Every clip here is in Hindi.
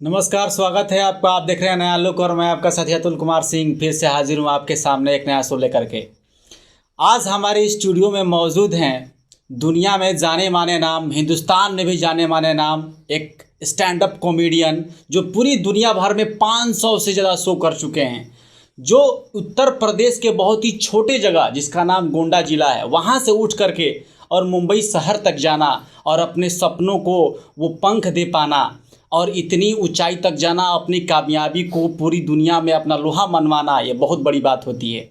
नमस्कार, स्वागत है आपका। आप देख रहे हैं नया लुक और मैं आपका साथी अतुल कुमार सिंह फिर से हाजिर हूँ आपके सामने एक नया शो लेकर के। आज हमारे स्टूडियो में मौजूद हैं दुनिया में जाने माने नाम, हिंदुस्तान में भी जाने माने नाम, एक स्टैंड अप कॉमेडियन जो पूरी दुनिया भर में 500 से ज़्यादा शो कर चुके हैं, जो उत्तर प्रदेश के बहुत ही छोटे जगह जिसका नाम गोंडा ज़िला है वहाँ से उठ करके और मुंबई शहर तक जाना और अपने सपनों को वो पंख दे पाना और इतनी ऊंचाई तक जाना, अपनी कामयाबी को पूरी दुनिया में अपना लोहा मनवाना, ये बहुत बड़ी बात होती है।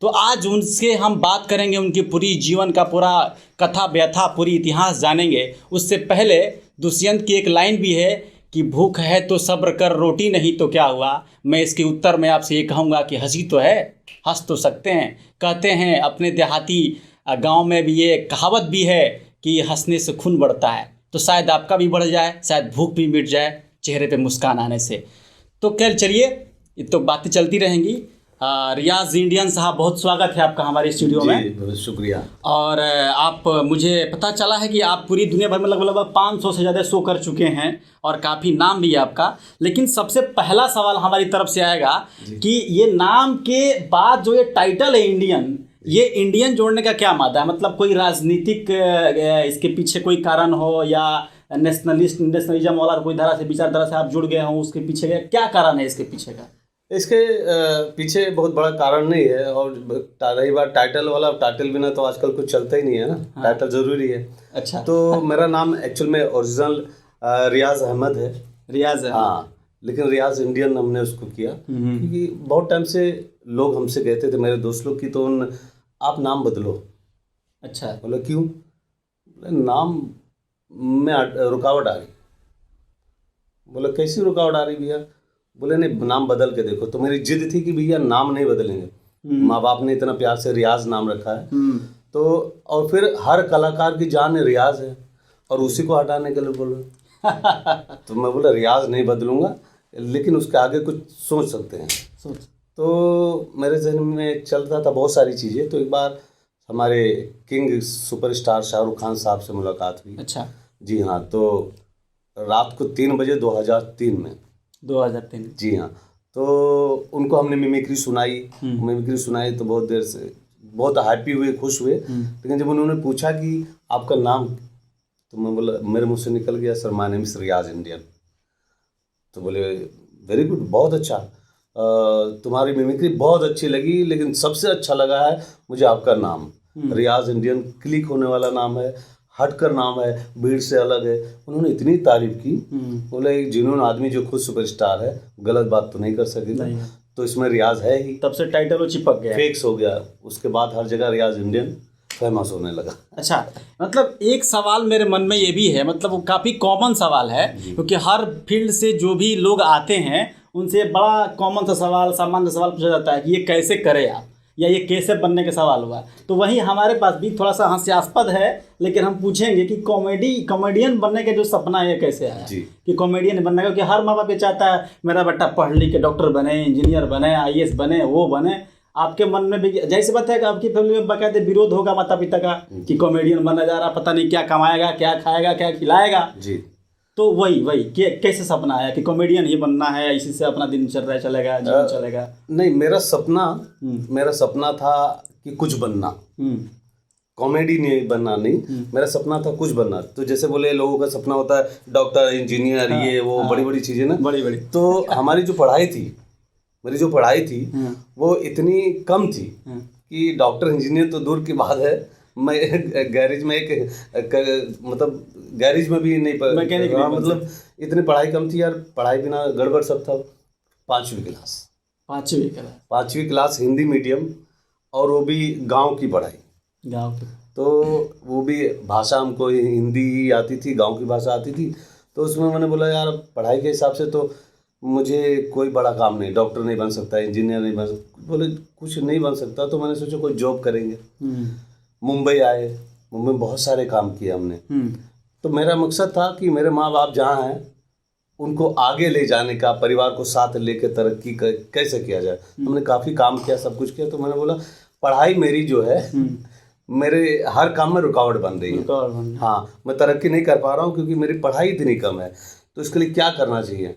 तो आज उनसे हम बात करेंगे, उनकी पूरी जीवन का पूरा कथा व्यथा, पूरी इतिहास जानेंगे। उससे पहले दुष्यंत की एक लाइन भी है कि भूख है तो सब्र कर, रोटी नहीं तो क्या हुआ। मैं इसके उत्तर में आपसे ये कहूँगा कि हंसी तो है, हंस तो सकते हैं। कहते हैं अपने देहाती गांव में भी ये कहावत भी है कि हंसने से खून बढ़ता है। तो शायद आपका भी बढ़ जाए, शायद भूख भी मिट जाए चेहरे पे मुस्कान आने से। तो खैर चलिए, ये तो बातें चलती रहेंगी। रियाज इंडियन साहब, बहुत स्वागत है आपका हमारे स्टूडियो में। बहुत शुक्रिया। और आप, मुझे पता चला है कि आप पूरी दुनिया भर में लगभग 500 से ज़्यादा शो कर चुके हैं और काफ़ी नाम भी है आपका। लेकिन सबसे पहला सवाल हमारी तरफ से आएगा कि ये नाम के बाद जो ये टाइटल है इंडियन, ये इंडियन जोड़ने का क्या मादा है? मतलब कोई राजनीतिक इसके पीछे कोई कारण हो या नेशनलिज्म वाला कोई धारा से, विचारधारा से आप जुड़ गए हों, उसके पीछे क्या कारण है इसके पीछे का? इसके पीछे बहुत बड़ा कारण नहीं है। और रही बात टाइटल वाला, टाइटल बिना तो आजकल कुछ चलता ही नहीं है ना। हाँ। टाइटल जरूरी है। अच्छा। तो मेरा नाम एक्चुअल में ओरिजिनल रियाज अहमद है। रियाज? हाँ, लेकिन रियाज इंडियन हमने उसको किया क्योंकि बहुत टाइम से लोग हमसे कहते थे, मेरे दोस्त लोग की, तो आप नाम बदलो। अच्छा। बोले क्यों? नाम में रुकावट आ रही। बोले कैसी रुकावट आ रही भैया? बोले नहीं, नाम बदल के देखो। तो मेरी जिद थी कि भैया नाम नहीं बदलेंगे, माँ बाप ने इतना प्यार से रियाज नाम रखा है। तो और फिर हर कलाकार की जान रियाज है और उसी को हटाने के लिए बोले तो मैं बोला रियाज नहीं बदलूंगा, लेकिन उसके आगे कुछ सोच सकते हैं। तो मेरे जहन में चल रहा था बहुत सारी चीज़ें। तो एक बार हमारे किंग सुपरस्टार शाहरुख खान साहब से मुलाकात हुई। अच्छा। जी हाँ। तो रात को 3 बजे 2003 में। 2003? जी हाँ। तो उनको हमने मिमिक्री सुनाई। तो बहुत देर से बहुत हैप्पी हुए, खुश हुए। लेकिन जब उन्होंने पूछा कि आपका नाम, तो मैं बोला, मेरे मुँह से निकल गया, sir my name is Riyaz Indian. तो बोले वेरी गुड, बहुत अच्छा, तुम्हारी मिमिक्री बहुत अच्छी लगी, लेकिन सबसे अच्छा लगा है मुझे आपका नाम। रियाज इंडियन क्लिक होने वाला नाम है, हटकर नाम है, भीड़ से अलग है। उन्होंने इतनी तारीफ की। बोले एक जिन्होंने आदमी जो खुद सुपरस्टार है, गलत बात तो नहीं कर सकेगा, तो इसमें रियाज है ही। तब से टाइटल वो चिपक गया, फिक्स हो गया। उसके बाद हर जगह रियाज इंडियन फेमस होने लगा। अच्छा, मतलब एक सवाल मेरे मन में ये भी है, मतलब वो काफ़ी कॉमन सवाल है, क्योंकि हर फील्ड से जो भी लोग आते हैं उनसे बड़ा कॉमन सा सवाल, सामान्य सवाल पूछा जाता है कि ये कैसे करें आप, या ये कैसे बनने का सवाल हुआ। तो वहीं हमारे पास भी थोड़ा सा हास्यास्पद है, लेकिन हम पूछेंगे कि कॉमेडियन बनने का जो सपना है ये कैसे आया कि कॉमेडियन बनने का? क्योंकि हर माँ बाप ये चाहता है मेरा बेटा पढ़ लिख के डॉक्टर बने, इंजीनियर बने, IAS बने, वो बने। आपके मन में भी जैसे बात है कि आपकी फैमिली में बाकायदे विरोध होगा माता पिता का कि कॉमेडियन बनना जा रहा, पता नहीं क्या कमाएगा, क्या खाएगा, क्या खिलाएगा जी। तो वही कैसे सपना आया कि कॉमेडियन ही बनना है, इसी से अपना दिनचर्या चलेगा, जीवन चलेगा? नहीं, मेरा सपना था कि कुछ बनना, कॉमेडी नहीं बनना नहीं। मेरा सपना था कुछ बनना। तो जैसे बोले लोगों का सपना होता है डॉक्टर, इंजीनियर, ये वो बड़ी चीजें ना, बड़ी। तो हमारी जो पढ़ाई थी, मेरी जो पढ़ाई थी वो इतनी कम थी कि डॉक्टर इंजीनियर तो दूर की बात है, मैं गैरेज में मतलब गैरेज में भी नहीं मतलब इतनी पढ़ाई कम थी यार। पढ़ाई बिना गड़बड़ सब था। 5वीं क्लास हिंदी मीडियम, और वो भी गांव की पढ़ाई, गांव की। तो वो भी भाषा हमको हिंदी ही आती थी, गांव की भाषा आती थी। तो उसमें मैंने बोला यार पढ़ाई के हिसाब से तो मुझे कोई बड़ा काम नहीं, डॉक्टर नहीं बन सकता, इंजीनियर नहीं बन सकता। बोले कुछ नहीं बन सकता, तो मैंने सोचा कोई जॉब करेंगे। मुंबई आए, मुंबई में बहुत सारे काम किए हमने। तो मेरा मकसद था कि मेरे माँ बाप जहाँ हैं उनको आगे ले जाने का, परिवार को साथ लेकर तरक्की कैसे किया जाए। हमने काफ़ी काम किया, सब कुछ किया। तो मैंने बोला पढ़ाई मेरी जो है मेरे हर काम में रुकावट बन रही है। हाँ, मैं तरक्की नहीं कर पा रहा हूँ क्योंकि मेरी पढ़ाई इतनी कम है। तो इसके लिए क्या करना चाहिए?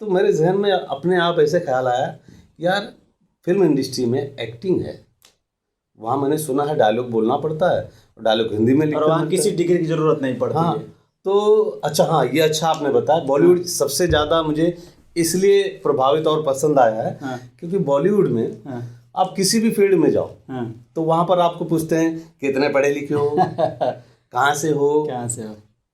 तो मेरे जहन में अपने आप ऐसे ख्याल आया, यार फिल्म इंडस्ट्री में एक्टिंग है, वहाँ मैंने सुना है डायलॉग बोलना पड़ता है, डायलॉग हिंदी में लिखना, और वहाँ किसी डिग्री की जरूरत नहीं पड़ती हाँ है। तो अच्छा, हाँ ये अच्छा आपने बताया, बॉलीवुड सबसे ज़्यादा मुझे इसलिए प्रभावित और पसंद आया है हाँ। क्योंकि बॉलीवुड में हाँ। आप किसी भी फील्ड में जाओ हाँ। तो वहाँ पर आपको पूछते हैं कितने पढ़े लिखे हो, कहाँ से हो,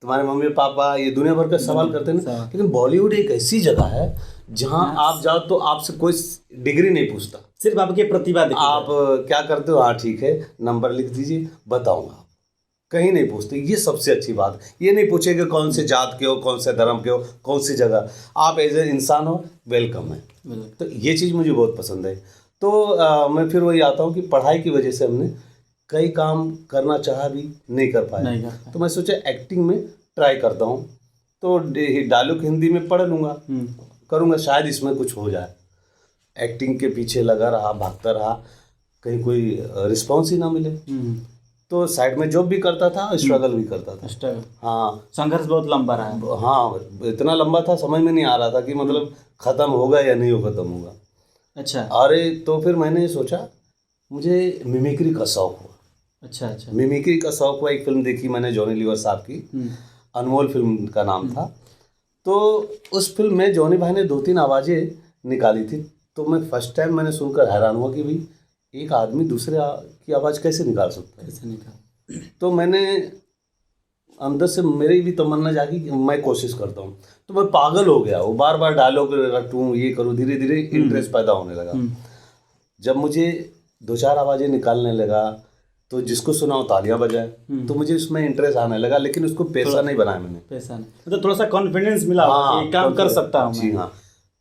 तुम्हारे मम्मी पापा, ये दुनिया भर का सवाल करते हैं ना। लेकिन बॉलीवुड एक ऐसी जगह है जहाँ आप जाओ तो आपसे कोई डिग्री नहीं पूछता, सिर्फ आपकी प्रतिभा दिखती है। आप क्या करते हो, हाँ ठीक है नंबर लिख दीजिए बताऊंगा, कहीं नहीं पूछते। ये सबसे अच्छी बात, ये नहीं पूछेगा कौन से जात के हो, कौन से धर्म के हो, कौन सी जगह, आप एज ए इंसान हो, वेलकम है। तो ये चीज़ मुझे बहुत पसंद है। तो मैं फिर वही आता हूँ कि पढ़ाई की वजह से हमने कई काम करना चाहा भी नहीं कर पाया, तो मैं सोचा एक्टिंग में ट्राई करता हूँ, तो डायलॉग हिंदी में पढ़ लूँगा, करूँगा, शायद इसमें कुछ हो जाए। एक्टिंग के पीछे लगा रहा, भागता रहा, कहीं कोई रिस्पॉन्स ही ना मिले, तो साइड में जॉब भी करता था, स्ट्रगल भी करता था। हाँ, संघर्ष बहुत लंबा रहा है। हाँ, इतना लंबा था समझ में नहीं आ रहा था कि मतलब ख़त्म होगा या नहीं ख़त्म होगा। अच्छा। अरे तो फिर मैंने सोचा मुझे मिमिक्री का शौक़ हुआ। अच्छा। मिमिक्री का शौक़ हुआ, एक फिल्म देखी मैंने जॉनी लीवर साहब की, अनमोल फिल्म का नाम था। तो उस फिल्म में जॉनी भाई ने 2-3 आवाज़ें निकाली थी, तो मैं फर्स्ट टाइम मैंने सुनकर हैरान हुआ कि भाई एक आदमी दूसरे की आवाज़ कैसे निकाल सकता है। तो मैंने अंदर से मेरी भी तमन्ना जागी कि मैं कोशिश करता हूँ, तो मैं पागल हो गया, वो बार बार डायलॉग रटूँ, ये करूँ, धीरे धीरे इंटरेस्ट पैदा होने लगा। जब मुझे 2-4 आवाज़ें निकालने लगा तो जिसको सुना वो तालियां बजाए, तो मुझे उसमें इंटरेस्ट आने लगा, लेकिन उसको पैसा नहीं बनाया मैंने, पैसा नहीं, मतलब थोड़ा सा कॉन्फिडेंस मिला, हाँ, कि काम कर सकता हूँ। जी हाँ,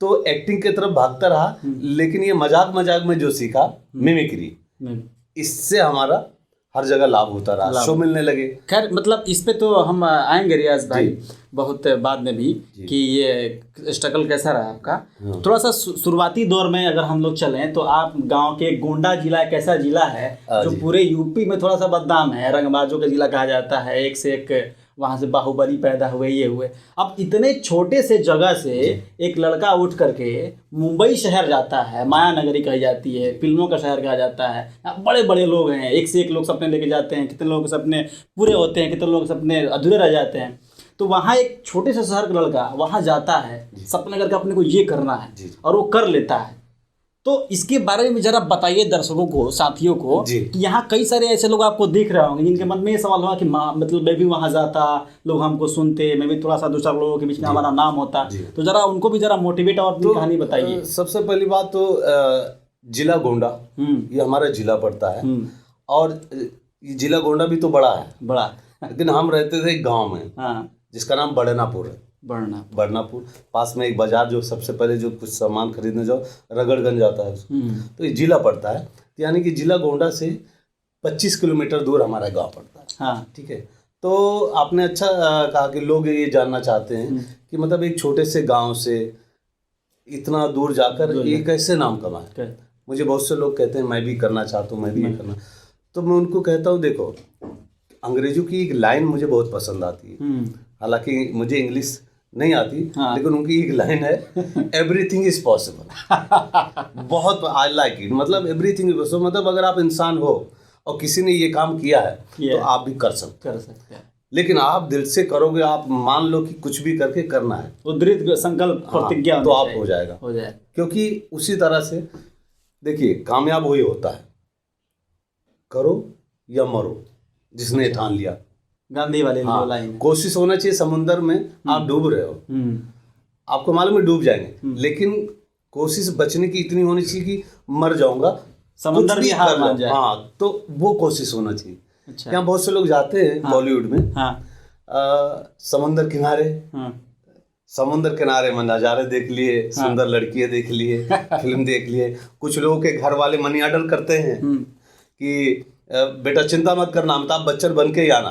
तो एक्टिंग की तरफ भागता रहा, लेकिन ये मजाक मजाक में जो सीखा मिमिक्री, इससे हमारा हर जगह लाभ होता रहा, शो मिलने लगे। खैर मतलब इस पे तो हम आएंगे रियाज भाई बहुत बाद में भी कि ये स्ट्रगल कैसा रहा आपका। थोड़ा सा शुरुआती दौर में अगर हम लोग चलें तो आप गांव के गोंडा जिला एक ऐसा जिला है जो पूरे यूपी में थोड़ा सा बदनाम है, रंगबाजों का जिला कहा जाता है, एक से एक वहाँ से बाहुबली पैदा हुए, ये हुए। अब इतने छोटे से जगह से एक लड़का उठ करके मुंबई शहर जाता है, माया नगरी कही जाती है, फिल्मों का शहर कहा जाता है, बड़े बड़े लोग हैं, एक से एक लोग सपने लेके जाते हैं, कितने लोगों के सपने पूरे होते हैं, कितने लोगों के सपने अधूरे रह जाते हैं। तो वहाँ एक छोटे से शहर का लड़का वहाँ जाता है सपने करके अपने को ये करना है और वो कर लेता है। तो इसके बारे में जरा बताइए दर्शकों को, साथियों को, कि यहाँ कई सारे ऐसे लोग आपको दिख रहे होंगे जिनके मन में ये सवाल होगा कि मतलब मैं भी वहाँ जाता, लोग हमको सुनते, मैं भी थोड़ा सा 2-4 लोगों के बीच में हमारा नाम होता, तो जरा उनको भी जरा मोटिवेट और अपनी कहानी बताइए। सबसे पहली बात तो जिला गोंडा, ये हमारा जिला पड़ता है, और जिला गोंडा भी तो बड़ा है, लेकिन हम रहते थे एक गाँव में जिसका नाम बड़नापुर है। बड़नापुर पास में एक बाजार, जो सबसे पहले जो कुछ सामान खरीदने जाओ रगड़गंज आता है, तो ये जिला पड़ता है, यानी कि जिला गोंडा से 25 किलोमीटर दूर हमारा गांव पड़ता है। हाँ, ठीक है। तो आपने अच्छा कहा कि लोग ये जानना चाहते हैं कि मतलब एक छोटे से गांव से इतना दूर जाकर ये कैसे नाम कमाए। मुझे बहुत से लोग कहते हैं मैं भी करना चाहता हूँ, मैं भी ये करना, तो मैं उनको कहता हूँ देखो, अंग्रेजों की एक लाइन मुझे बहुत पसंद आती है, हालांकि मुझे इंग्लिश नहीं आती, लेकिन उनकी एक लाइन है, एवरीथिंग इज पॉसिबल। बहुत आई लाइक इट, मतलब एवरीथिंग इज पॉसिबल, मतलब अगर आप इंसान हो और किसी ने ये काम किया है तो आप भी कर सकते हैं, लेकिन आप दिल से करोगे, आप मान लो कि कुछ भी करके करना है, वो दृढ़ संकल्प प्रतिज्ञा, तो आप हो जाएगा। क्योंकि उसी तरह से देखिए कामयाब वही होता है, करो या मरो, जिसने ठान लिया, गांधी वाले लाइन। कोशिश होना चाहिए। समुंदर में आप डूब रहे हो, आपको मालूम है डूब जाएंगे, लेकिन कोशिश बचने की इतनी होनी चाहिए कि मर जाऊंगा, समुंदर भी हार मान जाए, हाँ, तो वो कोशिश होना चाहिए। यहाँ बहुत से लोग जाते हैं बॉलीवुड में, समुंदर किनारे, समुंदर किनारे में नज़ारे देख लिए, सुंदर लड़कियां देख लिए, फिल्म देख लिए। कुछ लोगों के घर वाले मनी ऑर्डर करते हैं कि बेटा चिंता मत करना, अमिताभ बच्चन बन के ही आना,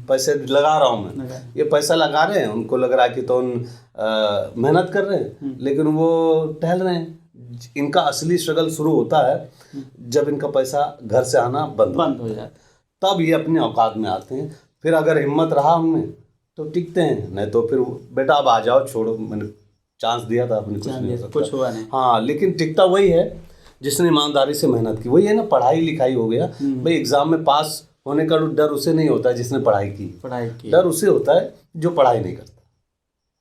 पैसे लगा रहा हूँ मैं। ये पैसा लगा रहे हैं, उनको लग रहा है कि तो मेहनत कर रहे हैं, लेकिन वो टहल रहे हैं। इनका असली स्ट्रगल शुरू होता है जब इनका पैसा घर से आना बंद हो जाए, तब ये अपने औकात में आते हैं। फिर अगर हिम्मत रहा उनमें तो टिकते हैं, नहीं तो फिर बेटा अब आ जाओ, छोड़ो, मैंने चांस दिया था आपने, कुछ नहीं हो सकता। कुछ हुआ नहीं। हाँ, लेकिन टिकता वही है जिसने ईमानदारी से मेहनत की। वही है ना, पढ़ाई लिखाई हो गया भाई, एग्जाम में पास होने का डर उसे नहीं होता है जिसने पढ़ाई की। डर उसे होता है जो पढ़ाई नहीं करता,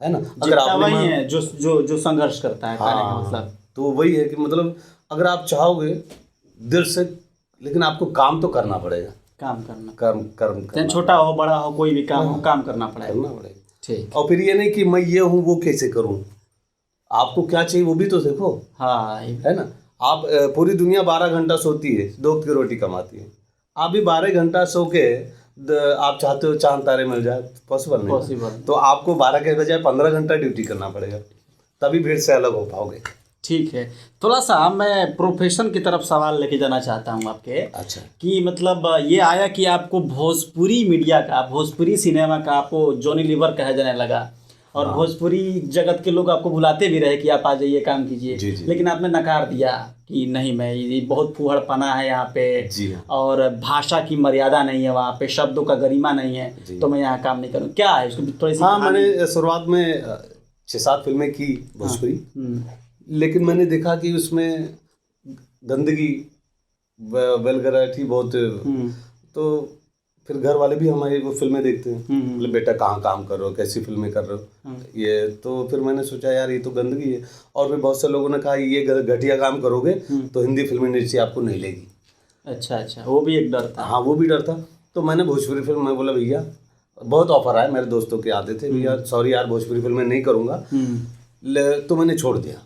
है ना। अगर आप वही है जो संघर्ष करता है। हाँ, मतलब तो वही है कि मतलब अगर आप चाहोगे दिल से, लेकिन आपको काम तो करना पड़ेगा। काम करना, कर्म चाहे छोटा हो बड़ा हो, कोई भी काम हो, काम करना पड़ेगा। ठीक। और फिर ये नहीं कि मैं ये हूँ वो कैसे करूँ, आपको क्या चाहिए वो भी तो देखो। हाँ, है ना। आप पूरी दुनिया 12 घंटा सोती है, 2 वक्त की रोटी कमाती है, आप भी 12 घंटा सो के आप चाहते हो चांद तारे मिल जाए, पॉसिबल नहीं। तो आपको 12 के बजाय 15 घंटा ड्यूटी करना पड़ेगा, तभी भीड़ से अलग हो पाओगे। ठीक है, थोड़ा सा मैं प्रोफेशन की तरफ सवाल लेके जाना चाहता हूँ आपके। अच्छा। कि मतलब ये आया कि आपको भोजपुरी मीडिया का, भोजपुरी सिनेमा का आपको जॉनी लीवर कहा जाने लगा, और भोजपुरी जगत के लोग आपको बुलाते भी रहे कि आप आ जाइए, काम कीजिए, लेकिन आपने नकार दिया कि नहीं, मैं ये बहुत फूहड़पना है यहाँ पे, और भाषा की मर्यादा नहीं है वहाँ पे, शब्दों का गरिमा नहीं है, तो मैं यहाँ काम नहीं करूँ। क्या है इसको थोड़ी सी? हाँ, मैंने शुरुआत में 6-7 फिल्में की भोजपुरी, लेकिन मैंने देखा कि उसमें गंदगी, वल्गैरिटी बहुत, तो फिर घर वाले भी हमारी वो फिल्में देखते हैं, मतलब बेटा कहाँ काम कर रहे हो, कैसी फिल्में कर रहे हो, ये तो फिर मैंने सोचा यार ये तो गंदगी है। और फिर बहुत से लोगों ने कहा ये घटिया काम करोगे तो हिंदी फिल्म इंडस्ट्री आपको नहीं लेगी। अच्छा, वो भी एक डर था। हाँ, वो भी डर था। तो मैंने भोजपुरी फिल्म, मैं बोला भैया, बहुत ऑफर आए मेरे दोस्तों के आते थे, भैया सॉरी यार भोजपुरी फिल्में नहीं करूँगा, तो मैंने छोड़ दिया।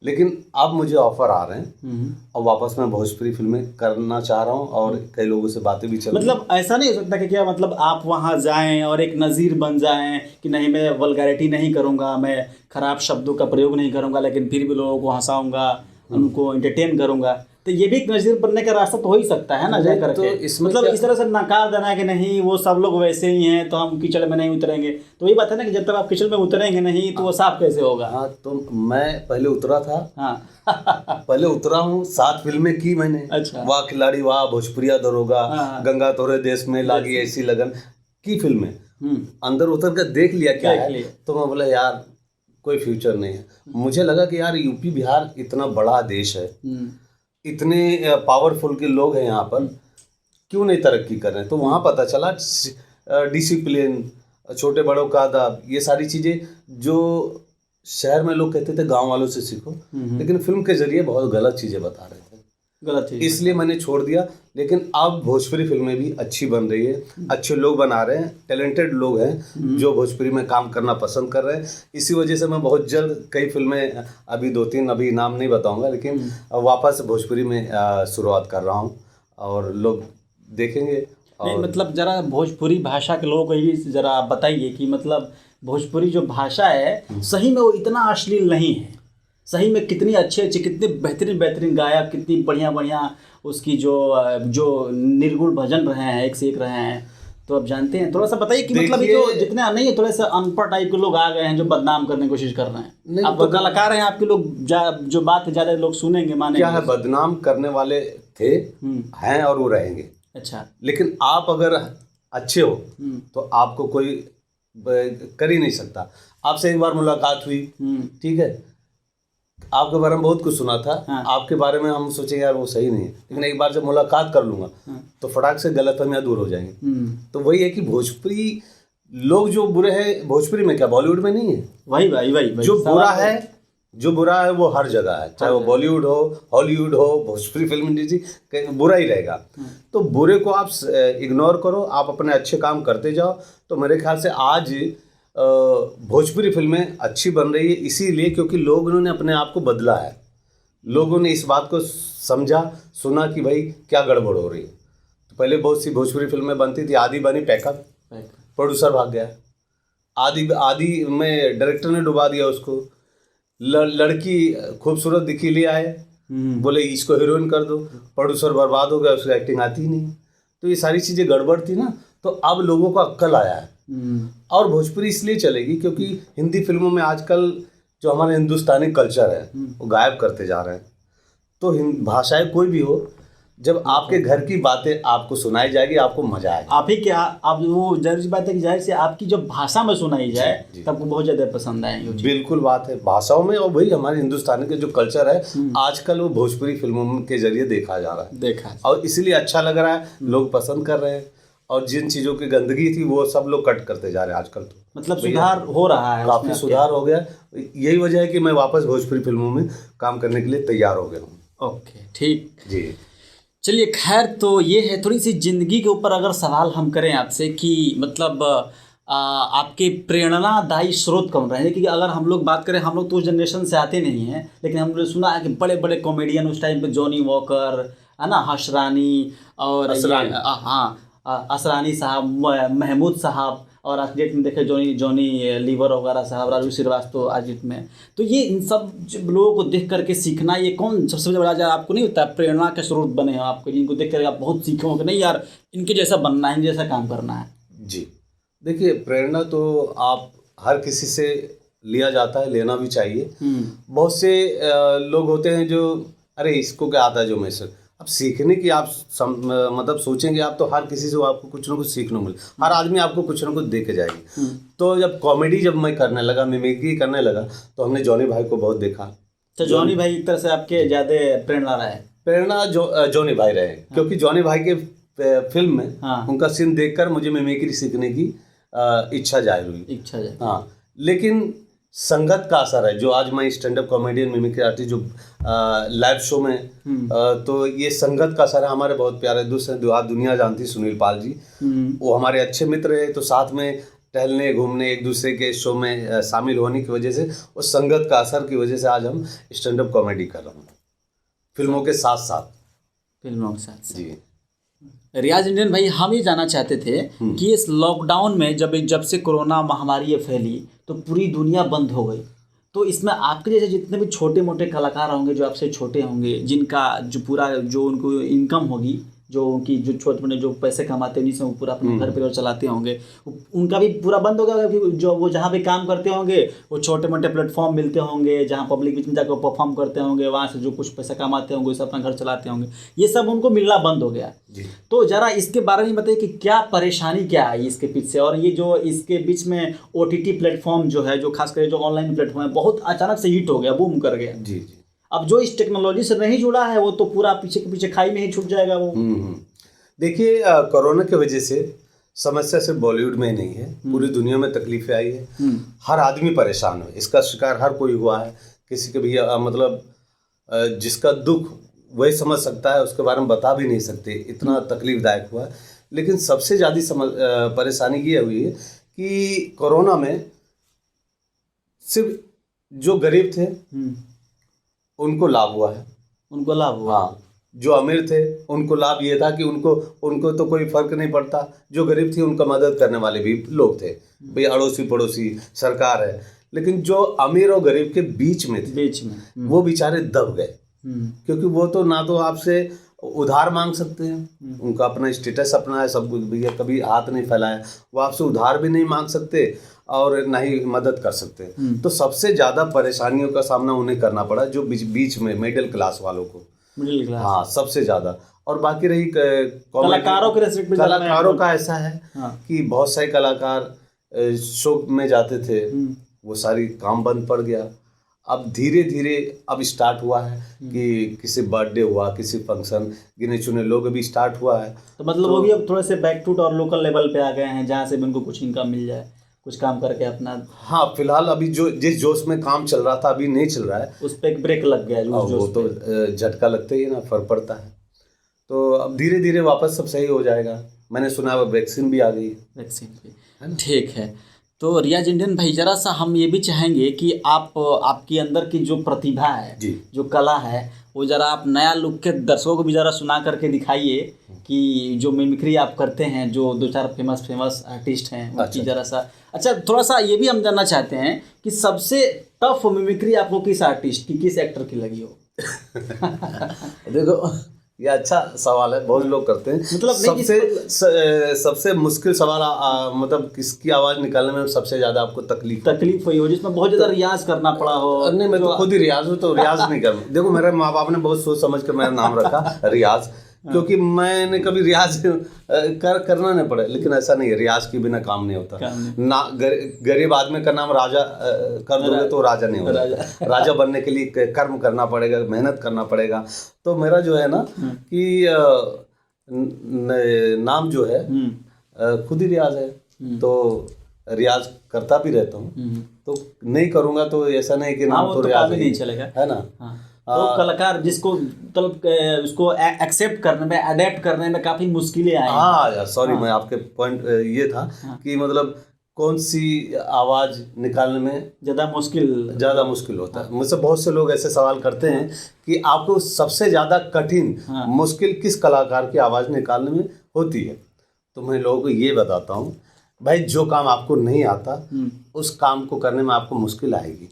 लेकिन अब मुझे ऑफर आ रहे हैं और वापस मैं भोजपुरी फिल्में करना चाह रहा हूँ, और कई लोगों से बातें भी चल रही। मतलब ऐसा नहीं हो सकता कि क्या मतलब आप वहाँ जाएं और एक नज़ीर बन जाएं कि नहीं मैं वल्गैरिटी नहीं करूँगा, मैं खराब शब्दों का प्रयोग नहीं करूँगा, लेकिन फिर भी लोगों को हंसाऊँगा, उनको एंटरटेन करूँगा, तो ये भी एक नज़ीर बनने का रास्ता तो हो ही सकता है ना, जा करके। तो मतलब इस तरह से नकार देना है कि नहीं वो सब लोग वैसे ही हैं तो हम कीचड़ में नहीं उतरेंगे, तो वही बात है ना कि जब तक आप कीचड़ में उतरेंगे नहीं तो वो साफ कैसे होगा। हाँ, तो मैं पहले उतरा था। हाँ पहले उतरा हूँ, 7 फिल्में की मैंने। अच्छा। वाह खिलाड़ी वाह, भोजपुरिया दरोगा, गंगा तोरे देश में लागी ऐसी लगन की फिल्में, अंदर उतर कर देख लिया क्या है, तो मैं बोला यार कोई फ्यूचर नहीं है। मुझे लगा कि यार यूपी बिहार इतना बड़ा देश है, इतने पावरफुल के लोग हैं यहाँ पर, क्यों नहीं तरक्की कर रहे हैं। तो वहाँ पता चला डिसिप्लिन, छोटे बड़ों का अदब, ये सारी चीज़ें जो शहर में लोग कहते थे गांव वालों से सीखो, लेकिन फिल्म के जरिए बहुत गलत चीज़ें बता रहे थे, गलत चीज़, इसलिए मैंने छोड़ दिया। लेकिन अब भोजपुरी फिल्में भी अच्छी बन रही है, अच्छे लोग बना रहे हैं, टैलेंटेड लोग हैं जो भोजपुरी में काम करना पसंद कर रहे हैं। इसी वजह से मैं बहुत जल्द कई फिल्में, अभी 2-3 अभी नाम नहीं बताऊंगा, लेकिन वापस भोजपुरी में शुरुआत कर रहा हूं और लोग देखेंगे। नहीं मतलब ज़रा भोजपुरी भाषा के लोगों को ही ज़रा बताइए कि मतलब भोजपुरी जो भाषा है सही में वो इतना अश्लील नहीं है, सही में कितनी अच्छे कितने बेहतरीन गायक, कितनी बढ़िया उसकी जो निर्गुण भजन रहे हैं, एक से एक रहे हैं। तो आप जानते हैं, थोड़ा सा बताइए कि मतलब ये जो जितने नहीं है, थोड़े से अनपढ़ टाइप के लोग आ गए हैं जो बदनाम करने की कोशिश कर रहे हैं। आप तो कलाकार हैं, आपके लोग जो बात ज़्यादा लोग सुनेंगे, मानेंगे। क्या है, बदनाम करने वाले थे, हैं और वो रहेंगे। अच्छा, लेकिन आप अगर अच्छे हो तो आपको कोई कर ही नहीं सकता। आपसे एक बार मुलाकात हुई, ठीक है, आपके बारे में बहुत कुछ सुना था। हाँ। आपके बारे में हम सोचे यार वो सही नहीं है, लेकिन एक बार जब मुलाकात कर लूंगा तो फटाक से गलतफहमियां दूर हो जाएंगी। तो वही है कि भोजपुरी लोग जो बुरे हैं, भोजपुरी में क्या बॉलीवुड में नहीं है, वही जो बुरा है वो हर जगह है, चाहे वो बॉलीवुड हो, हॉलीवुड हो, भोजपुरी फिल्म इंडस्ट्री, बुरा ही रहेगा। तो बुरे को आप इग्नोर करो, आप अपने अच्छे काम करते जाओ। तो मेरे ख्याल से आज भोजपुरी फिल्में अच्छी बन रही है इसीलिए क्योंकि लोगों ने अपने आप को बदला है, लोगों ने इस बात को समझा सुना कि भाई क्या गड़बड़ हो रही है। तो पहले बहुत सी भोजपुरी फिल्में बनती थी, आदि बनी पैकअप, प्रोड्यूसर भाग गया, आदि में डायरेक्टर ने डुबा दिया उसको, लड़की खूबसूरत दिखी ले आए, बोले इसको हीरोइन कर दो, प्रोड्यूसर बर्बाद हो गया, उसको एक्टिंग आती ही नहीं। तो ये सारी चीज़ें गड़बड़ थी ना, तो अब लोगों को अक्ल आया है। और भोजपुरी इसलिए चलेगी क्योंकि हिंदी फिल्मों में आजकल जो हमारे हिंदुस्तानी कल्चर है वो गायब करते जा रहे हैं। तो भाषाएं कोई भी हो, जब आपके घर की बातें आपको सुनाई जाएगी, आपको मजा आएगा। आप ही क्या, आप वो जाहिर सी बात है कि जाहिर से आपकी जब भाषा में सुनाई जाए तब आपको बहुत ज़्यादा पसंद आएंगे। बिल्कुल बात है भाषाओं में, और वही हमारे हिंदुस्तानी के जो कल्चर है आजकल वो भोजपुरी फिल्मों के जरिए देखा जा रहा है, और इसीलिए अच्छा लग रहा है, लोग पसंद कर रहे हैं। और जिन चीज़ों की गंदगी थी वो सब लोग कट करते जा रहे हैं आजकल। तो मतलब सुधार हो रहा है, काफ़ी सुधार हो गया। यही वजह है कि मैं वापस भोजपुरी फिल्मों में काम करने के लिए तैयार हो गया हूँ। ओके, ठीक जी। चलिए, खैर तो ये है थोड़ी सी ज़िंदगी के ऊपर अगर सवाल हम करें आपसे कि मतलब आपके प्रेरणादायी स्रोत कौन रहे हैं? क्योंकि अगर हम लोग बात करें, हम लोग तो उस जनरेशन से आते नहीं हैं, लेकिन हमने सुना है कि बड़े बड़े कॉमेडियन उस टाइम पे जॉनी वॉकर है ना, हर्षरानी और असरानी साहब, महमूद साहब, और आज डेट में देखे जॉनी लीवर वगैरह साहब, राजू श्रीवास्तव आज डेट में। तो ये इन सब लोगों को देख करके सीखना, ये कौन सबसे बड़ा आपको नहीं होता प्रेरणा के स्रोत बने हैं आपको, जिनको देख कर आप बहुत सीखे हो कि नहीं यार इनके जैसा बनना है, इनके जैसा काम करना है? जी देखिए, प्रेरणा तो आप हर किसी से लिया जाता है, लेना भी चाहिए। बहुत से लोग होते हैं जो अरे इसको क्या आता है जो मैं सर, अब सीखने की आप मतलब सोचेंगे आप तो हर किसी से आपको कुछ ना कुछ सीखने मिले, हर आदमी आपको कुछ ना कुछ दे के जाएगी। तो जब कॉमेडी जब मैं करने लगा, मिमिक्री करने लगा, तो हमने जॉनी भाई को बहुत देखा। तो जॉनी भाई एक तरह से आपके ज़्यादा प्रेरणा रहे? प्रेरणा जॉनी भाई रहे, क्योंकि जॉनी भाई के फिल्म में उनका सीन देखकर मुझे मिमिक्री सीखने की इच्छा जाहिर हुई। हाँ, लेकिन संगत का असर है। जो आज मैं stand up comedian, mimicry artist, जो लाइव शो में तो ये संगत का असर है। हमारे बहुत प्यारे दोस्त हैं, दुनिया जानती है, सुनील पाल जी, वो हमारे अच्छे मित्र है। तो साथ में टहलने घूमने, एक दूसरे के शो में शामिल होने की वजह से, उस संगत का असर की वजह से आज हम स्टैंड अप कॉमेडी कर रहे हैं, फिल्मों के साथ साथ। जी। रियाज इंडियन भाई, हम ये जानना चाहते थे कि इस लॉकडाउन में जब से कोरोना महामारी ये फैली तो पूरी दुनिया बंद हो गई, तो इसमें आपके जैसे जितने भी छोटे मोटे कलाकार होंगे, जो आपसे छोटे होंगे, जिनका जो पूरा जो उनको इनकम होगी, जो उनकी जो छोटे मोटे जो पैसे कमाते हैं, जिसमें वो पूरा अपने घर परिवार चलाते होंगे, उनका भी पूरा बंद हो गया। क्योंकि जो वो जहाँ पे काम करते होंगे, वो छोटे मोटे प्लेटफॉर्म मिलते होंगे जहाँ पब्लिक बीच में जाकर परफॉर्म करते होंगे, वहाँ से जो कुछ पैसा कमाते होंगे उससे अपना घर चलाते होंगे, ये सब उनको मिलना बंद हो गया। तो ज़रा इसके बारे में बताइए कि क्या परेशानी क्या आई इसके पीछे, और ये जो इसके बीच में OTT प्लेटफॉर्म जो है, जो खासकर जो ऑनलाइन प्लेटफॉर्म है, बहुत अचानक से हिट हो गया, बूम कर गया। जी। अब जो इस टेक्नोलॉजी से नहीं जुड़ा है वो तो पूरा पीछे के पीछे खाई में ही छूट जाएगा वो। देखिए, कोरोना की वजह से समस्या सिर्फ बॉलीवुड में ही नहीं है, पूरी दुनिया में तकलीफें आई है। हर आदमी परेशान है, इसका शिकार हर कोई हुआ है। किसी के भी मतलब जिसका दुख वही समझ सकता है, उसके बारे में बता भी नहीं सकते, इतना तकलीफदायक हुआ है। लेकिन सबसे ज़्यादा परेशानी ये हुई है कि कोरोना में सिर्फ जो गरीब थे उनको लाभ हुआ है। हाँ, जो अमीर थे उनको लाभ ये था कि उनको तो कोई फर्क नहीं पड़ता। जो गरीब थी उनका मदद करने वाले भी लोग थे, भाई अड़ोसी पड़ोसी, सरकार है। लेकिन जो अमीर और गरीब के बीच में थे, वो बेचारे दब गए, क्योंकि वो तो ना तो आपसे उधार मांग सकते हैं, उनका अपना स्टेटस अपना है, सब कुछ, भैया कभी हाथ नहीं फैलाया, वो आपसे उधार भी नहीं मांग सकते और ना ही मदद कर सकते। तो सबसे ज़्यादा परेशानियों का सामना उन्हें करना पड़ा जो बीच में मिडिल क्लास वालों को। हाँ, सबसे ज़्यादा। और बाकी रही कलाकारों का ऐसा है कि बहुत सारे कलाकार शो में जाते थे, वो सारी काम बंद पड़ गया। अब धीरे धीरे अब स्टार्ट हुआ है कि किसी बर्थडे हुआ, किसी फंक्शन, गिने चुने लोग अभी स्टार्ट हुआ है। तो मतलब वो भी अब थोड़े से बैकफुट और लोकल लेवल पे आ गए हैं, जहाँ से उनको कुछ इनकम मिल जाए, कुछ काम करके अपना। हाँ, फिलहाल अभी जो जिस जोश में काम चल रहा था अभी नहीं चल रहा है, उस पर एक ब्रेक लग गया। वो तो झटका लगते ही ना, फर्क पड़ता है। तो अब धीरे धीरे वापस सब सही हो जाएगा। मैंने सुना है वैक्सीन भी आ गई। ठीक है। तो रियाज इंडियन भाई, जरा सा हम ये भी चाहेंगे कि आपकी अंदर की जो प्रतिभा है, जो कला है, वो जरा आप नया लुक के दर्शकों को भी जरा सुना करके दिखाइए कि जो मिमिक्री आप करते हैं, जो 2-4 फेमस आर्टिस्ट हैं उनकी जरा सा। अच्छा, थोड़ा सा ये भी हम जानना चाहते हैं कि सबसे टफ मिमिक्री आपको किस आर्टिस्ट की, किस एक्टर की लगी हो? देखो, ये अच्छा सवाल है, बहुत लोग करते हैं। मतलब सबसे मुश्किल सवाल मतलब किसकी आवाज़ निकालने में सबसे ज़्यादा आपको तकलीफ हुई हो, जिसमें बहुत ज़्यादा रियाज करना पड़ा हो? नहीं, मैं तो खुद ही रियाज हूँ, तो रियाज नहीं कर। देखो, मेरे माँ बाप ने बहुत सोच समझ कर मेरा नाम रखा रियाज, क्योंकि मैंने कभी रियाज करना नहीं पड़ा, लेकिन ऐसा नहीं है, रियाज के बिना काम नहीं होता ना। गरीब आदमी का नाम राजा कर दोगे तो राजा नहीं होगा। राजा बनने के लिए कर्म करना पड़ेगा, मेहनत करना पड़ेगा। तो मेरा जो है ना कि नाम जो है खुद ही रियाज है, तो रियाज करता भी रहता हूँ। तो नहीं करूँगा तो ऐसा नहीं कि नाम तो रियाज नहीं चलेगा, है ना। तो कलाकार जिसको मतलब उसको एक्सेप्ट करने में, अडेप्ट करने में काफी मुश्किलें आई। हाँ यार, सॉरी, मैं आपके पॉइंट ये था कि मतलब कौन सी आवाज निकालने में ज़्यादा मुश्किल होता है। मुझसे बहुत से लोग ऐसे सवाल करते हैं कि आपको सबसे ज़्यादा कठिन मुश्किल किस कलाकार की आवाज़ निकालने में होती है। तो मैं लोगों को ये बताता हूँ, भाई जो काम आपको नहीं आता उस काम को करने में आपको मुश्किल आएगी,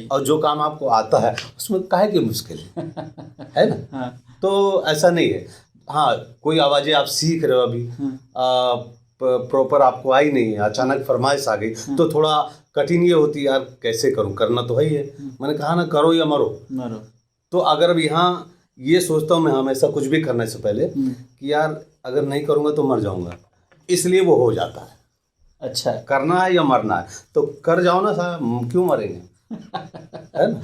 और जो काम आपको आता है उसमें काहे की मुश्किल है ना। तो ऐसा नहीं है। हाँ, कोई आवाज़ें आप सीख रहे हो अभी, प्रॉपर आपको आई नहीं है, अचानक फरमाइश आ गई तो थोड़ा कठिन ये होती है, यार कैसे करूं, करना तो है ही है। मैंने कहा ना, करो या मरो। तो अगर अब यहाँ ये सोचता हूँ मैं हमेशा कुछ भी करने से पहले कि यार अगर नहीं करूँगा तो मर जाऊँगा, इसलिए वो हो जाता है। अच्छा, करना है या मरना है तो कर जाओ ना साहब, क्यों मरेंगे, है ना।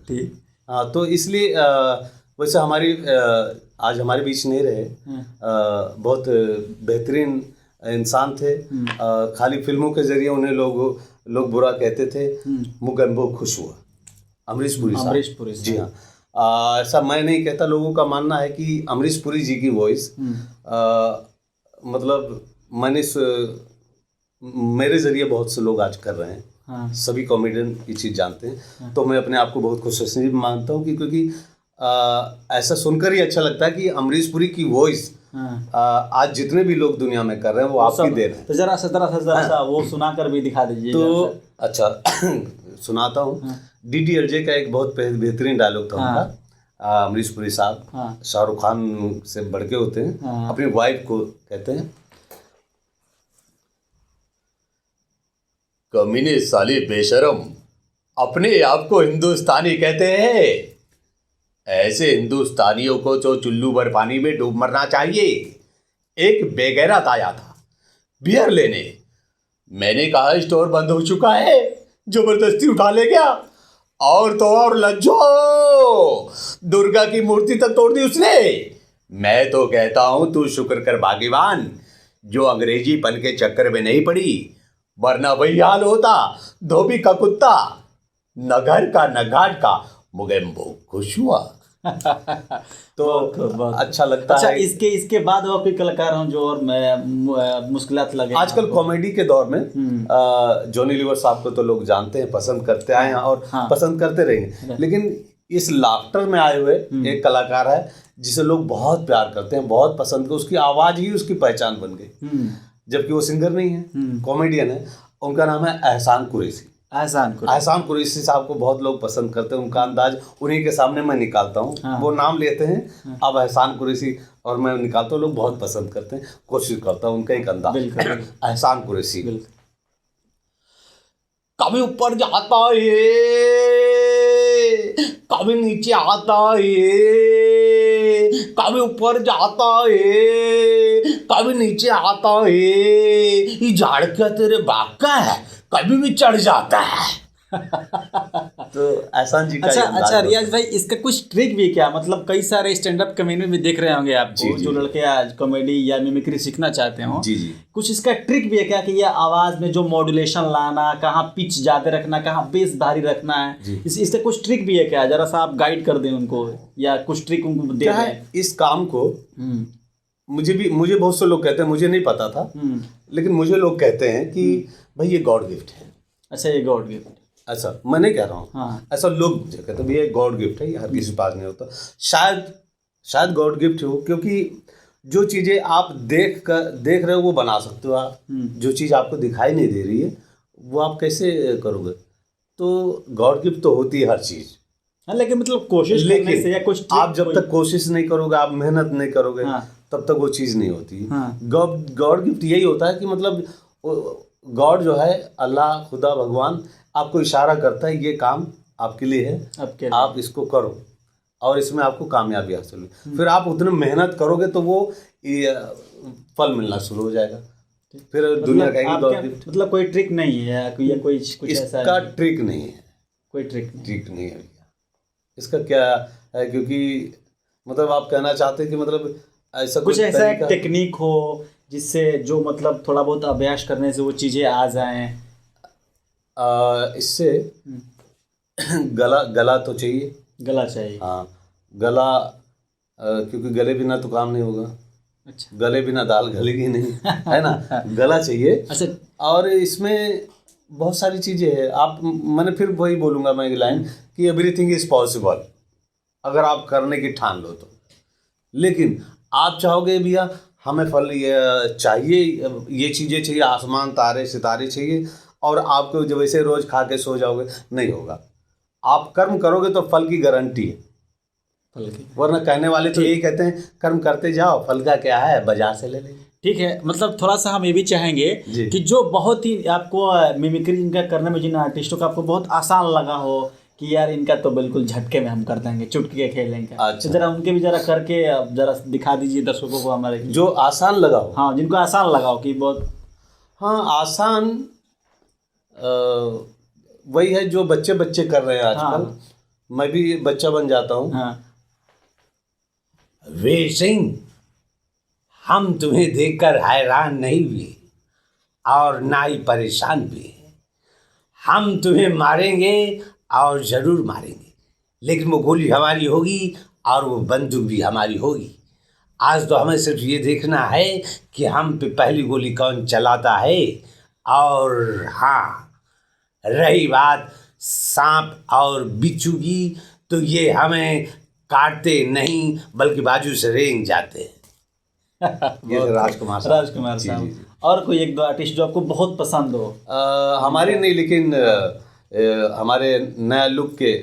ठीक। हाँ, तो इसलिए वैसे आज हमारे बीच नहीं रहे, बहुत बेहतरीन इंसान थे। खाली फिल्मों के जरिए उन्हें लोग बुरा कहते थे। मुगम्बो खुश हुआ, अमरीश पुरी। जी हाँ, ऐसा मैं नहीं कहता, लोगों का मानना है कि अमरीश पुरी जी की वॉइस मतलब मेरे जरिए बहुत से लोग आज कर रहे हैं। हाँ। सभी कॉमेडियन ये चीज़ जानते हैं। हाँ। तो मैं अपने आप को बहुत खुशनसीब मानता हूँ कि क्योंकि ऐसा सुनकर ही अच्छा लगता है कि अमरीश पुरी की वॉइस आज जितने भी लोग दुनिया में कर रहे हैं वो आपकी देन है। तो जरा सा वो सुनाकर भी दिखा दीजिए। तो अच्छा सुनाता हूँ। DDLJ का एक बहुत बेहतरीन डायलॉग था उनका। अमरीश पुरी साहब शाहरुख खान से बढ़ के होते हैं, अपनी वाइफ को कहते हैं, कमीने साले बेशरम, अपने आप को हिंदुस्तानी कहते हैं, ऐसे हिंदुस्तानियों को तो चुल्लू भर पानी में डूब मरना चाहिए। एक बेगैरत आया था बियर लेने, मैंने कहा स्टोर बंद हो चुका है, जबरदस्ती उठा ले गया, और तो और लज्जो दुर्गा की मूर्ति तक तोड़ दी उसने। मैं तो कहता हूं तू शुक्र कर भाग्यवान जो अंग्रेजी पन के चक्कर में नहीं पड़ी, वरना वही हाल होता धोबी का कुत्ता, न घर का न घाट का, मुगम्बो खुश हुआ। तो अच्छा लगता है। इसके बाद और कोई कलाकार हों जो और मुश्किलात लगे आजकल कॉमेडी के दौर में? जॉनी लीवर साहब को तो लोग जानते हैं, पसंद करते आए हैं और पसंद करते रहेंगे। लेकिन इस लाफ्टर में आए हुए एक कलाकार है जिसे लोग बहुत प्यार करते हैं, बहुत पसंद करते, उसकी आवाज ही उसकी पहचान बन गई, जबकि वो सिंगर नहीं है, कॉमेडियन है। उनका नाम है एहसान कुरैशी। एहसान कुरैशी साहब को बहुत लोग पसंद करते हैं, उनका अंदाज उन्हीं के सामने मैं निकालता हूँ। हाँ। वो नाम लेते हैं अब एहसान कुरैशी और मैं निकालता हूँ, लोग बहुत पसंद करते हैं, कोशिश करता हूँ उनका एक अंदाज। एहसान कुरैशी। कभी ऊपर जाता है, कभी नीचे आता है, कभी ऊपर जाता है, कभी नीचे आता है, ये झाड़ क्या तेरे बाग का है, कभी भी चढ़ जाता है। तो एहसान जी का अच्छा रियाज भाई, इसका कुछ ट्रिक भी क्या? मतलब कई सारे स्टैंड अप कॉमेडी में देख रहे होंगे आप, जो लड़के आज कॉमेडी या मिमिक्री सीखना चाहते हो। जी। कुछ इसका ट्रिक भी है क्या कि ये आवाज में जो मॉड्यूलेशन लाना, कहाँ पिच ज्यादा रखना, कहाँ बेस भारी रखना है, इससे कुछ ट्रिक भी है क्या? जरा सा आप गाइड कर दें उनको, या कुछ ट्रिक उनको दे दें इस काम को। मुझे बहुत से लोग कहते हैं, मुझे नहीं पता था, लेकिन मुझे लोग कहते हैं कि भाई ये गॉड गिफ्ट है। अच्छा, ये गॉड गिफ्ट, ऐसा मैं नहीं कह रहा हूँ। हाँ। ऐसा लोग मुझे कहते हैं भैया गॉड गिफ्ट है, ये हर किसी के पास नहीं होता। शायद गॉड गिफ्ट हो, क्योंकि जो चीज़ें आप देख रहे हो वो बना सकते हो आप, जो चीज़ आपको दिखाई नहीं दे रही है वो आप कैसे करोगे? तो गॉड गिफ्ट तो होती है हर चीज़। हाँ, लेकिन मतलब कोशिश करने से या कुछ आप जब तक कोशिश नहीं करोगे, आप मेहनत नहीं करोगे, तब तक वो चीज़ नहीं होती। गॉड गिफ्ट यही होता है कि मतलब गॉड जो है, अल्लाह, खुदा, भगवान आपको इशारा करता है ये काम आपके लिए है, आप इसको करो। और इसमें आपको कामयाबी हासिल हुई, फिर आप उतनी मेहनत करोगे तो वो फल मिलना शुरू हो जाएगा। फिर दुनिया कहेगी मतलब कोई ट्रिक नहीं है या कोई कुछ ऐसा इसका ट्रिक नहीं है, कोई ट्रिक नहीं है भैया। इसका क्या है, क्योंकि मतलब आप कहना चाहते हैं कि मतलब ऐसा कुछ ऐसा एक टेक्निक हो जिससे जो मतलब थोड़ा बहुत अभ्यास करने से वो चीज़ें आ जाएं। इससे गला तो चाहिए, गला चाहिए। हाँ, गला, क्योंकि गले बिना तो काम नहीं होगा। अच्छा, गले बिना दाल गलेगी नहीं, है ना, गला चाहिए। अच्छा, और इसमें बहुत सारी चीज़ें हैं। आप, मैंने फिर वही बोलूँगा मैं एक लाइन कि एवरीथिंग इज़ पॉसिबल, अगर आप करने की ठान लो तो। लेकिन आप चाहोगे भैया हमें फल ये चाहिए, ये चीज़ें चाहिए, आसमान तारे सितारे चाहिए, और आपको जब वैसे रोज़ खा के सो जाओगे, नहीं होगा। आप कर्म करोगे तो फल की गारंटी है, फल की। वरना कहने वाले तो यही कहते हैं कर्म करते जाओ, फल का क्या है, बाजार से ले लेंगे। ठीक है, मतलब थोड़ा सा हम ये भी चाहेंगे कि जो बहुत ही आपको मिमिक्री इनका करने में, जिन आर्टिस्टों का आपको बहुत आसान लगा हो कि यार इनका तो बिल्कुल झटके में हम कर देंगे, चुटकी के खेलेंगे, अच्छा, तो जरा उनके भी जरा करके जरा दिखा दीजिए दर्शकों को हमारे, जो आसान लगा हो। हाँ, जिनको आसान लगा हो कि बहुत, हाँ, आसान वही है जो बच्चे कर रहे हैं आजकल। हाँ। मैं भी बच्चा बन जाता हूँ। हाँ। वीर सिंह, हम तुम्हें देखकर हैरान नहीं हुए और ना ही परेशान हुए। हम तुम्हें मारेंगे और ज़रूर मारेंगे, लेकिन वो गोली हमारी होगी और वो बंदूक भी हमारी होगी। आज तो हमें सिर्फ ये देखना है कि हम पे पहली गोली कौन चलाता है। और हाँ, रही बात सांप और बिच्छू की, तो ये हमें काटते नहीं बल्कि बाजू से रेंग जाते हैं। ये राजकुमार साहब। और कोई एक दो आर्टिस्ट जो आपको बहुत पसंद हो? हमारी नहीं, लेकिन हमारे नया लुक के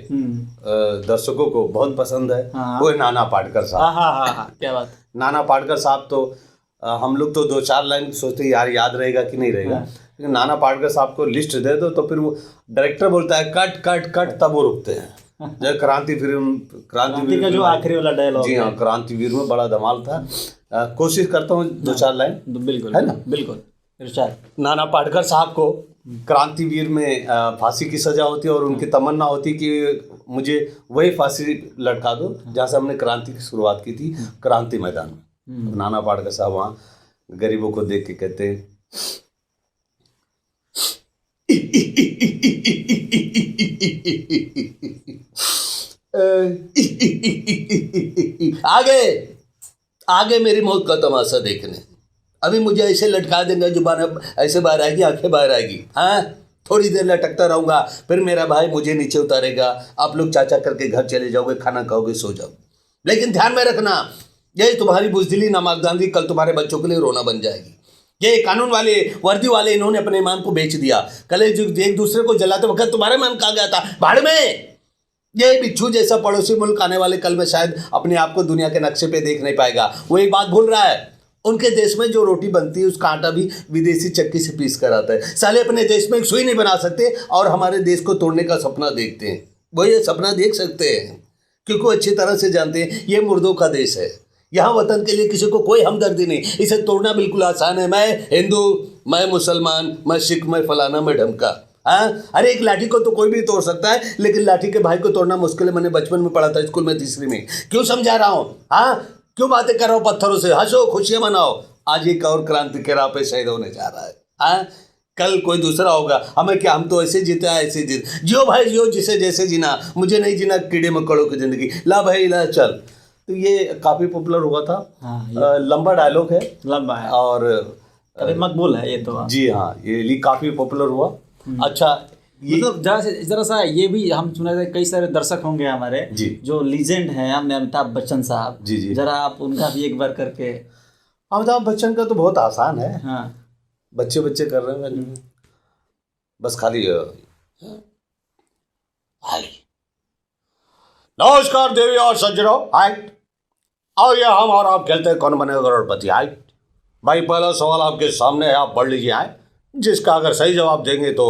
दर्शकों को बहुत पसंद है। हाँ। वो नाना पाटेकर साहब। हाँ, क्या बात। नाना पाटेकर साहब तो हम लोग तो 2-4 लाइन सोचते यार याद रहेगा कि नहीं रहेगा। हाँ। लेकिन नाना पाटेकर साहब को लिस्ट दे दो तो फिर वो डायरेक्टर बोलता है कट कट कट, तब वो रुकते हैं। जब क्रांतिवीर का जो आखिरी वाला डायलॉग, जी हाँ, क्रांतिवीर में बड़ा धमाल था। कोशिश करता हूँ 2-4 लाइन, बिल्कुल, है ना, बिल्कुल। नाना पाटेकर साहब को क्रांतिवीर में फांसी की सजा होती है और उनकी तमन्ना होती कि मुझे वही फांसी लटका दो जहाँ से हमने क्रांति की शुरुआत की थी, क्रांति मैदान में। नाना पाटेकर साहब वहाँ गरीबों को देख के कहते हैं आगे मेरी मौत का तमाशा देखने, अभी मुझे ऐसे लटका देंगे, जुबान ऐसे बाहर आएगी, आंखें बाहर आएगी। हाँ, थोड़ी देर लटकता रहूँगा, फिर मेरा भाई मुझे नीचे उतारेगा, आप लोग चाचा करके घर चले जाओगे, खाना खाओगे, सो जाओ। लेकिन ध्यान में रखना, ये तुम्हारी बुजदिली नामर्दानी कल तुम्हारे बच्चों के लिए रोना बन जाएगी। ये कानून वाले, वर्दी वाले, इन्होंने अपने ईमान को बेच दिया। कल एक दूसरे को जलाते वक्त तुम्हारा ईमान कहाँ गया था? भाड़ में। ये बिच्छू जैसा पड़ोसी मुल्क आने वाले कल में शायद अपने आप को दुनिया के नक्शे पे देख नहीं पाएगा। वो एक बात भूल रहा है, उनके देश में जो रोटी बनती है उसका आटा भी विदेशी चक्की से पीस कर आता है। साले अपने देश में एक सुई नहीं बना सकते और हमारे देश को तोड़ने का सपना देखते हैं। वो ये सपना देख सकते हैं क्योंकि वो अच्छी तरह से जानते हैं ये मुर्दों का देश है। यहाँ वतन के लिए किसी को कोई हमदर्दी नहीं। इसे तोड़ना बिल्कुल आसान है। मैं हिंदू, मैं मुसलमान, मैं सिख, मैं फलाना, मैं ढमका। हाँ, अरे एक लाठी को तो कोई भी तोड़ सकता है, लेकिन लाठी के भाई को तोड़ना मुश्किल है। मैंने बचपन में पढ़ा था स्कूल में 3री में। क्यों समझा रहा हूँ? हाँ, क्यों बातें कर रहा हूँ पत्थरों से? हंसो, खुशियाँ मनाओ। आज एक और क्रांति के राह पे शहीद होने जा रहा है। हाँ, कल कोई दूसरा होगा। हमें क्या, हम तो ऐसे जीते हैं, ऐसे जीत। जियो भाई जियो, जिसे जैसे जीना। मुझे नहीं जीना कीड़े मकड़ों की जिंदगी। ला भाई ला चल। तो ये काफ़ी पॉपुलर हुआ था। हाँ, लंबा डायलॉग है, लंबा है और कभी मकबूल है ये तो। जी हाँ, ये काफ़ी पॉपुलर हुआ। अच्छा, मतलब जरा सा ये भी हम सुना था, कई सारे दर्शक होंगे हमारे जी जो लीजेंड हैं, हमने अमिताभ बच्चन साहब। जी जी, जरा आप उनका भी एक बार करके। अमिताभ बच्चन का तो बहुत आसान है। हाँ, बच्चे कर रहे हैं, बस खाली नमस्कार देवी और सज्जनों, हाइट। और ये हम और आप खेलते हैं कौन बनेगा करोड़पति। हाइट भाई, पहला सवाल आपके सामने है, आप पढ़ लीजिए। हाइट, जिसका अगर सही जवाब देंगे तो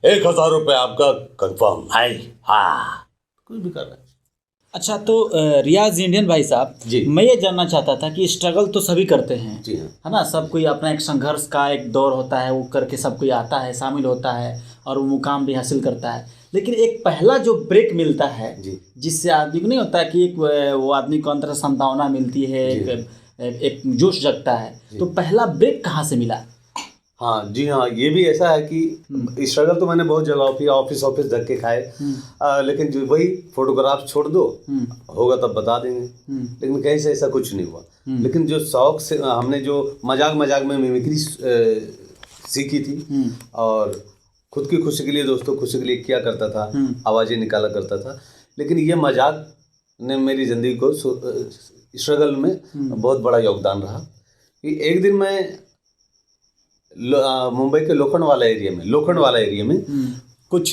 1000 रुपये आपका कंफर्म है। हाँ, कुछ भी कर रहे हैं। अच्छा, तो रियाज इंडियन भाई साहब जी। मैं ये जानना चाहता था कि स्ट्रगल तो सभी करते हैं, जी हाँ। है ना। सब कोई अपना एक संघर्ष का एक दौर होता है, वो करके सब कोई आता है, शामिल होता है और वो मुकाम भी हासिल करता है। लेकिन एक पहला जो ब्रेक मिलता है जी। जिससे आदमी को नहीं होता है कि एक वो आदमी को अंदर संभावना मिलती है, एक जोश जगता है, तो पहला ब्रेक कहाँ से मिला? हाँ जी हाँ, ये भी ऐसा है कि स्ट्रगल तो मैंने बहुत जगह की, ऑफिस धक्के खाए, लेकिन जो वही फोटोग्राफ छोड़ दो, होगा तब बता देंगे, लेकिन कहीं से ऐसा कुछ नहीं हुआ। लेकिन जो शौक से हमने जो मजाक में मिमिक्री सीखी थी और खुद की खुशी के लिए, दोस्तों खुशी के लिए किया करता था, आवाज़ें निकाला करता था, लेकिन ये मजाक ने मेरी ज़िंदगी को स्ट्रगल में बहुत बड़ा योगदान रहा। कि एक दिन मैं मुंबई के लोखंड वाला एरिया में कुछ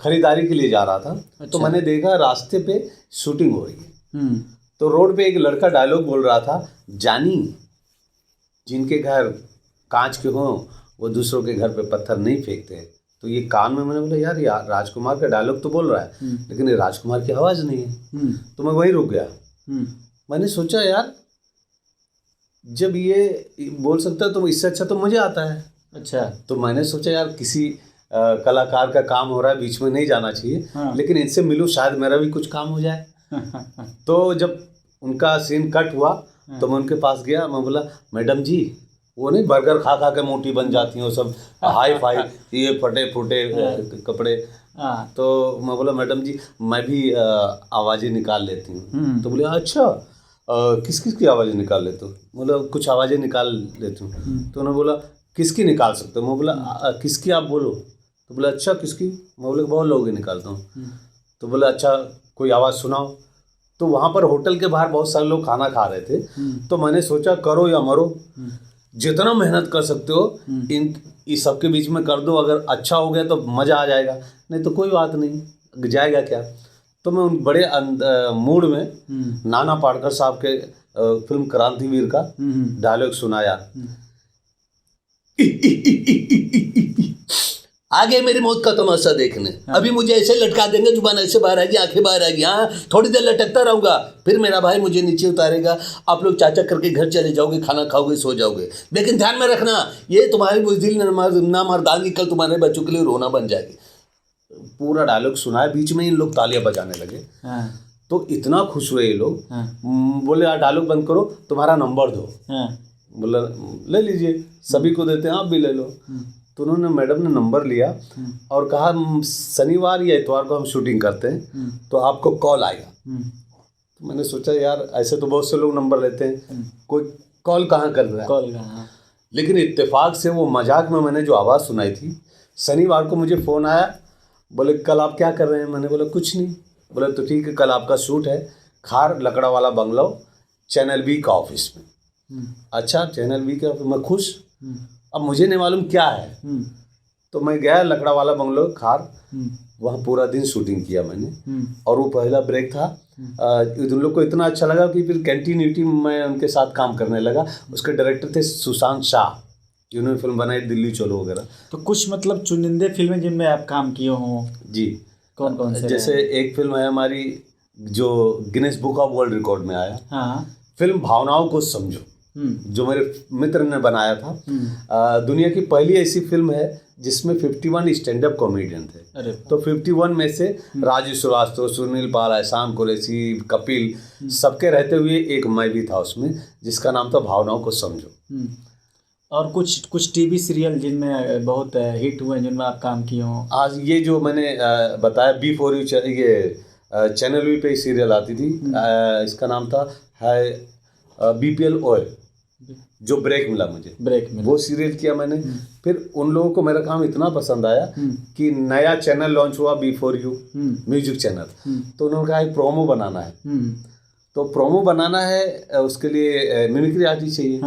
खरीदारी के लिए जा रहा था। अच्छा। तो मैंने देखा रास्ते पे शूटिंग हो रही है, तो रोड पे एक लड़का डायलॉग बोल रहा था, जानी जिनके घर कांच के हों वो दूसरों के घर पे पत्थर नहीं फेंकते। तो ये कान में मैंने बोला, यार राजकुमार का डायलॉग तो बोल रहा है, लेकिन ये राजकुमार की आवाज़ नहीं है। तो मैं वहीं रुक गया। मैंने सोचा, यार जब ये बोल सकता है तो इससे अच्छा तो मुझे आता है। अच्छा। तो मैंने सोचा, यार किसी कलाकार का काम हो रहा है, बीच में नहीं जाना चाहिए। हाँ। लेकिन इनसे मिलूं, शायद मेरा भी कुछ काम हो जाए। तो जब उनका सीन कट हुआ, तो मैं उनके पास गया। मैं बोला, मैडम जी, वो नहीं बर्गर खा के मोटी बन जाती हैं, वो सब हाई फाई, ये फटे फूटे कपड़े। तो मैं बोला, मैडम जी मैं भी आवाज़ें निकाल लेती हूँ। तो बोले, अच्छा किस की आवाज़ें निकाल लेते हो? बोला, कुछ आवाज़ें निकाल लेती हूँ। तो उन्होंने बोला, किसकी निकाल सकते हो? मैं बोला, किसकी आप बोलो। तो बोला, अच्छा किसकी? मैं बोला, बहुत लोगों की निकालता हूँ। तो बोला, अच्छा कोई आवाज़ सुनाओ। तो वहाँ पर होटल के बाहर बहुत सारे लोग खाना खा रहे थे। तो मैंने सोचा, करो या मरो, जितना मेहनत कर सकते हो इस सबके बीच में कर दो। अगर अच्छा हो गया तो मज़ा आ जाएगा, नहीं तो कोई बात नहीं, जाएगा क्या। तो मैं उन बड़े मूड में नाना पाटेकर साहब के फिल्म क्रांतिवीर का डायलॉग सुनाया। आगे मेरी मौत का तमाशा देखने। अभी मुझे ऐसे लटका देंगे, जुबान ऐसे बाहर आएगी, आंखें बाहर आएगी। हाँ, थोड़ी देर लटकता रहूंगा, फिर मेरा भाई मुझे नीचे उतारेगा, आप लोग चाचा करके घर चले जाओगे, खाना खाओगे, सो जाओगे। लेकिन ध्यान में रखना, ये तुम्हारी बुज़दिल ना मर्दांगी कल तुम्हारे बच्चों के लिए रोना बन जाएगी। पूरा डायलॉग सुनाया, बीच में इन लोग तालियां बजाने लगे। तो इतना खुश हुए ये लोग। बोले, यार डायलॉग बंद करो, तुम्हारा नंबर दो। बोला, ले लीजिए, सभी को देते हैं, आप भी ले लो। तो उन्होंने, मैडम ने नंबर लिया और कहा, शनिवार या इतवार को हम शूटिंग करते हैं, तो आपको कॉल आएगा। तो मैंने सोचा, यार ऐसे तो बहुत से लोग नंबर लेते हैं, कोई कॉल कहाँ कर रहा है, कॉल कहाँ। लेकिन इत्तेफाक से वो मजाक में मैंने जो आवाज़ सुनाई थी, शनिवार को मुझे फ़ोन आया। बोले, कल आप क्या कर रहे हैं? मैंने बोला, कुछ नहीं। बोले, तो ठीक है, कल आपका शूट है खार लकड़ा वाला बंगलो, चैनल बी का ऑफिस में। अच्छा, चैनल बी के ऑफिस में? खुश। अब मुझे नहीं मालूम क्या है। तो मैं गया लकड़ा वाला बंगलो खार, वहाँ पूरा दिन शूटिंग किया मैंने। और वो पहला ब्रेक था। उन लोग को इतना अच्छा लगा कि फिर कंटिन्यूटी में उनके साथ काम करने लगा। उसके डायरेक्टर थे सुशांत शाह, जिन्होंने फिल्म बनाई दिल्ली चलो वगैरह। तो कुछ मतलब चुनिंदे फिल्में जिनमें आप काम किए हों? जी। कौन कौन से? जैसे एक फिल्म है हमारी जो Guinness book of world record में आया। हाँ। फिल्म भावनाओं को समझो, जो मेरे मित्र ने बनाया था। दुनिया की पहली ऐसी फिल्म है जिसमें 51 स्टैंड अप कॉमेडियन थे। तो 51 में से राजू श्रीवास्तव, सुनील पाल, शाम कुरैशी, कपिल, सबके रहते हुए एक मैं भी था उसमें, जिसका नाम था भावनाओं को समझो। और कुछ टीवी सीरियल जिनमें बहुत हिट हुए, जिनमें आप काम किए हों? आज ये जो मैंने बताया B4U, ये चैनल वी पे सीरियल आती थी, इसका नाम था BPL ऑयल, जो ब्रेक मिला मुझे, वो सीरियल किया मैंने। फिर उन लोगों को मेरा काम इतना पसंद आया कि नया चैनल लॉन्च हुआ B4U म्यूजिक चैनल। तो उन्होंने कहा एक प्रोमो बनाना है। तो प्रोमो बनाना है, उसके लिए मिमिक्री आती चाहिए।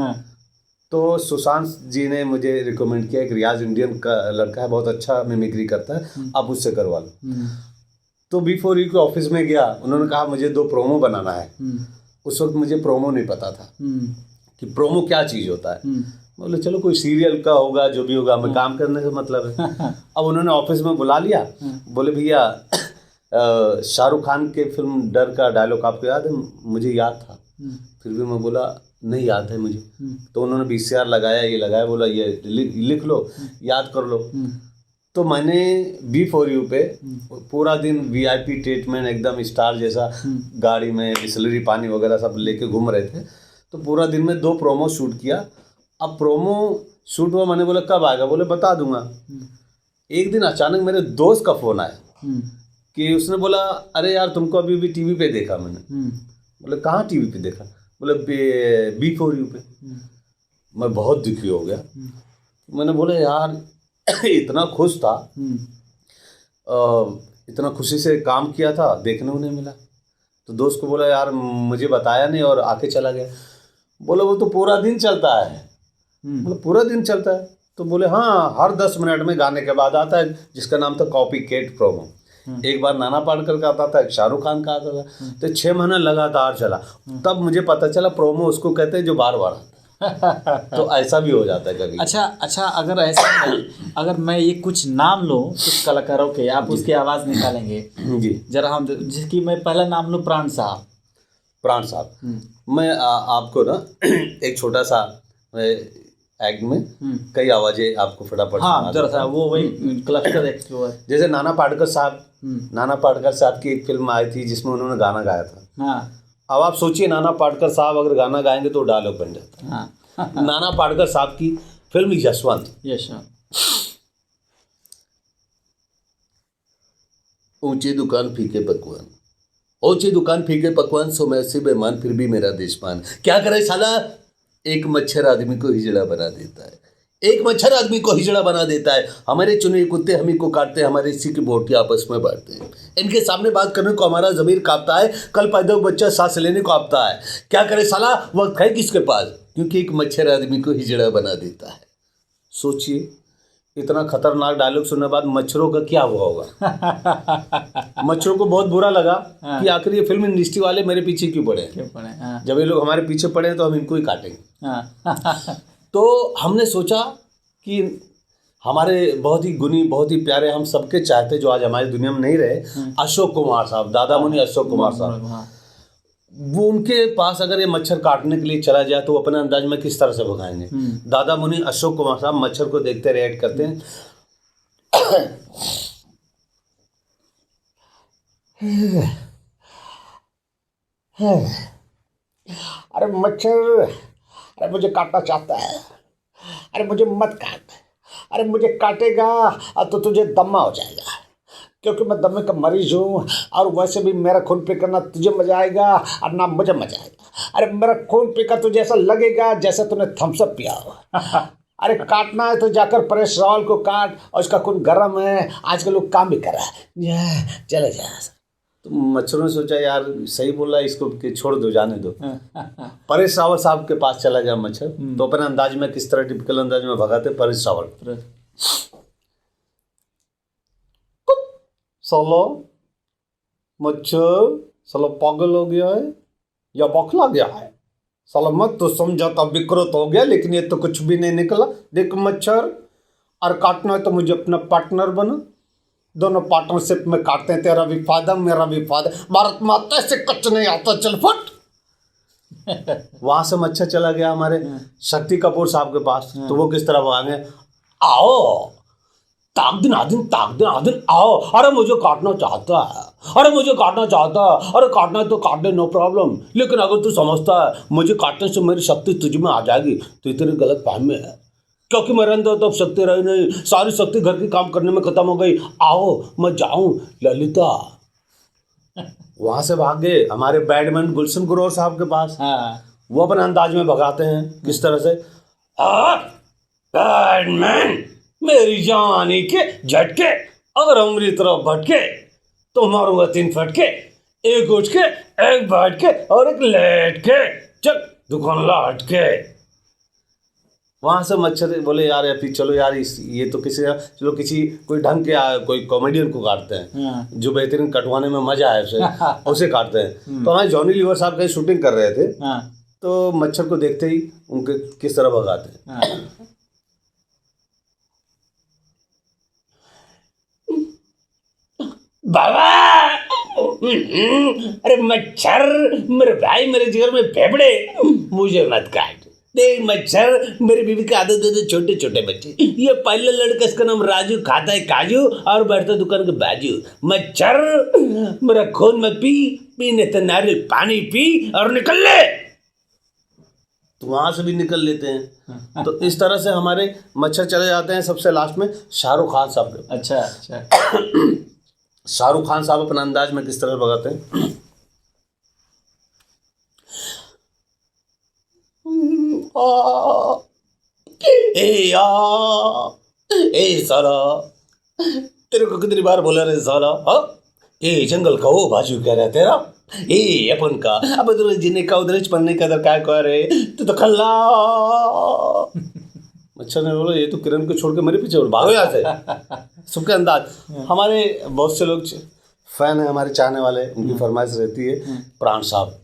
तो सुशांत जी ने मुझे रिकमेंड किया, एक रियाज इंडियन का लड़का है, बहुत अच्छा मिमिक्री करता है, आप उससे करवा लो। तो B4U के ऑफिस में गया, उन्होंने कहा मुझे 2 प्रोमो बनाना है। उस वक्त मुझे प्रोमो नहीं पता था कि प्रोमो क्या चीज़ होता है। बोले, चलो कोई सीरियल का होगा, जो भी होगा, हमें काम करने का मतलब है। अब उन्होंने ऑफिस में बुला लिया। बोले, भैया शाहरुख खान के फिल्म डर का डायलॉग आपको याद है? मुझे याद था, फिर भी मैं बोला नहीं याद है मुझे। तो उन्होंने VCR लगाया, ये लगाया, बोला ये लिख लो, याद कर लो। तो मैंने B4U पे पूरा दिन VIP ट्रीटमेंट, एकदम स्टार जैसा, गाड़ी में बिस्लरी पानी वगैरह सब लेके घूम रहे थे। तो पूरा दिन में 2 प्रोमो शूट किया। अब प्रोमो शूट हुआ, मैंने बोला कब आएगा? बोले बता दूंगा। एक दिन अचानक मेरे दोस्त का फ़ोन आया कि उसने बोला अरे यार तुमको अभी भी टीवी पे देखा मैंने। बोले कहाँ टीवी पे देखा? बोले B4U पे। मैं बहुत दुखी हो गया। मैंने बोला यार इतना खुश था, इतना खुशी से काम किया था, देखने को नहीं मिला। तो दोस्त को बोला यार मुझे बताया नहीं और आके चला गया। बोले वो तो पूरा दिन चलता है। बोले पूरा दिन चलता है? तो बोले हाँ, हर 10 मिनट में गाने के बाद आता है, जिसका नाम था कॉपी कैट प्रोमो। एक बार नाना पाटेकर का आता था, एक शाहरुख खान का आता था। तो 6 महीने लगातार चला। तब मुझे पता चला प्रोमो उसको कहते हैं जो बार बार आता है। तो ऐसा भी हो जाता है कभी। अच्छा, अगर ऐसा है, अगर मैं ये कुछ नाम लूँ कुछ कलाकारों के, आप उसकी आवाज़ निकालेंगे जी जरा हम, जिसकी मैं पहला नाम लूँ प्राण साहब। प्राण साहब, मैं आपको ना एक छोटा सा एक्ट में कई आवाजें आपको फटाफट हाँ जरा सा वो वही क्लस्टर एक्सप्लोर। जैसे नाना पाटेकर साहब, नाना पाटेकर साहब की एक फिल्म आई थी जिसमें उन्होंने गाना गाया था। हाँ। अब आप सोचिए नाना पाटेकर साहब अगर गाना गाएंगे तो डायलॉग बन जाता है। हाँ। नाना पाटेकर साहब की फिल्म यशवंत। ऊंची दुकान फीके पकवान, ऊंची दुकान फीके पकवान, सो मैं ऐसे बेमान फिर भी मेरा देशपान। क्या करे साला, एक मच्छर आदमी को हिजड़ा बना देता है, एक मच्छर आदमी को हिजड़ा बना देता है। हमारे चुने कुत्ते हम ही को काटते हैं, हमारे इसी की बोटी आपस में बांटते हैं। इनके सामने बात करने को हमारा ज़मीर कांपता है, कल पैदा हुआ बच्चा सांस लेने को आपता है। क्या करे साला, वक्त है किसके पास, क्योंकि एक मच्छर आदमी को हिजड़ा बना देता है। सोचिए, इतना खतरनाक डायलॉग सुनने के बाद मच्छरों का क्या हुआ होगा। मच्छरों को बहुत बुरा लगा कि आखिर ये फिल्म इंडस्ट्री वाले मेरे पीछे क्यों पड़े। जब ये लोग हमारे पीछे पड़े तो हम इनको ही काटेंगे। तो हमने सोचा कि हमारे बहुत ही गुणी, बहुत ही प्यारे, हम सबके चाहते जो आज हमारी दुनिया में नहीं रहे, अशोक कुमार साहब, दादा मुनि अशोक कुमार साहब, वो उनके पास अगर ये मच्छर काटने के लिए चला जाए तो वो अपने अंदाज में किस तरह से भगाएंगे। दादा मुनि अशोक कुमार साहब मच्छर को देखते रिएक्ट करते हैं। अरे मच्छर, अरे मुझे काटना चाहता है, अरे मुझे मत काट, अरे मुझे काटेगा तो तुझे दम्मा हो जाएगा, क्योंकि मैं दम्मे का मरीज हूँ, और वैसे भी मेरा खून पी करना तुझे मजा आएगा और ना मुझे मजा आएगा। अरे मेरा खून पी कर तुझे ऐसा लगेगा जैसे तूने थम्सअप पिया हो। अरे काटना है तो जाकर परेश रावल को काट, और उसका खून गर्म है, आजकल लोग काम भी कर रहा है, चले जा। तो मच्छरों ने सोचा यार सही बोल रहा है, इसको छोड़ दो, जाने दो। परेश रावल साहब के पास चला गया मच्छर। तो अपने अंदाज में किस तरह टिपिकल अंदाज में भगाते परेश रावल, साला मच्छर साला पागल हो गया है या बौखला गया है, साला मत तो समझा था विकृत हो गया, लेकिन ये तो कुछ भी नहीं निकला। देख मच्छर, और काटना है तो मुझे अपना पार्टनर बना, दोनों पार्टनरशिप में काटते हैं, तेरा भी फायदा मेरा भी फायदा, भारत माता से कच नहीं आता, चल फट। वहां से मच्छर चला गया हमारे शक्ति कपूर साहब के पास। तो वो किस तरह भागे, आओ ताक दिन आदिन आओ, अरे मुझे काटना चाहता है, अरे मुझे काटना चाहता है, अरे काटना है तो काटने, नो प्रॉब्लम, लेकिन अगर तू समझता है मुझे काटने से मेरी शक्ति तुझ में आ जाएगी तो इतनी गलत फहमी है, क्योंकि मेरे अंदर तो अब शक्ति रही नहीं, सारी शक्ति घर के काम करने में खत्म हो गई। आओ मैं जाऊं ललिता। वहां से भाग गए हमारे बैडमैन गुलशन गुरोर साहब के पास। वो अपने अंदाज में भगाते हैं, किस तरह से, बैडमैन मेरी जवानी के झटके, अगर उंगली तरफ भटके तो मारूंगा 3 फटके, एक उठ के, एक बैठ के और एक लेट के, चल दुकान लाट के। वहां से मच्छर बोले यार फिर चलो यार, ये तो किसी, चलो किसी कोई ढंग के कोई कॉमेडियन को काटते हैं जो बेहतरीन कटवाने में मजा है उसे काटते हैं। तो हमारे जॉनी लीवर साहब कहीं शूटिंग कर रहे थे, तो मच्छर को देखते ही उनके किस तरह भगाते हैं। बाबा अरे मच्छर, मेरे भाई, मेरे जिगर में फेफड़े, मुझे मत काट। देख मच्छर, मेरी बीवी की आदत है छोटे छोटे बच्चे। ये पहले लड़का, इसका नाम राजू, खाता है काजू और बैठता दुकान के बाजू। मच्छर, मेरा खून मत पी, पीने तो नारियल पानी पी और निकल ले। तो वहां से भी निकल लेते हैं। तो इस तरह से हमारे मच्छर चले जाते हैं। सबसे लास्ट में शाहरुख खान साहब। अच्छा अच्छा। शाहरुख खान साहब अपना अंदाज में किस तरह भगाते हैं। ए साला, तेरे को कितनी बार बोला रे साला, हाँ? ए जंगल का वो बाजू कह रहा है तेरा, ए अपन का, अब उधर जीने का उधर पढ़ने का दर क्या कह रहे, तू तो खल्ला। अच्छा ने बोला ये तो किरण को छोड़ के मेरे पीछे भागो यहाँ से। सबके अंदाज। हमारे बहुत से लोग फैन है, हमारे चाहने वाले, उनकी फरमाइश रहती है प्राण साहब।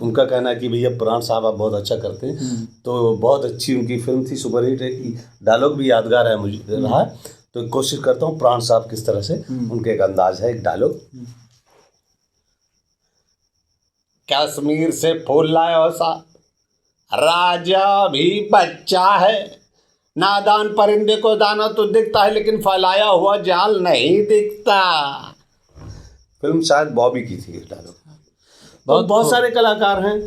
उनका कहना है कि भैया प्राण साहब आप बहुत अच्छा करते हैं। तो बहुत अच्छी उनकी फिल्म थी, सुपरहिट है, कि डायलॉग भी यादगार है मुझे रहा है। तो कोशिश करता हूँ प्राण साहब किस तरह से, उनके एक अंदाज है, एक डायलॉग। कश्मीर से फूल लाया हो सा, राजा भी बच्चा है, नादान परिंदे को दाना तो दिखता है लेकिन फैलाया हुआ जाल नहीं दिखता। फिल्म शायद बॉबी की थी डायलॉग। बहुत सारे कलाकार हैं।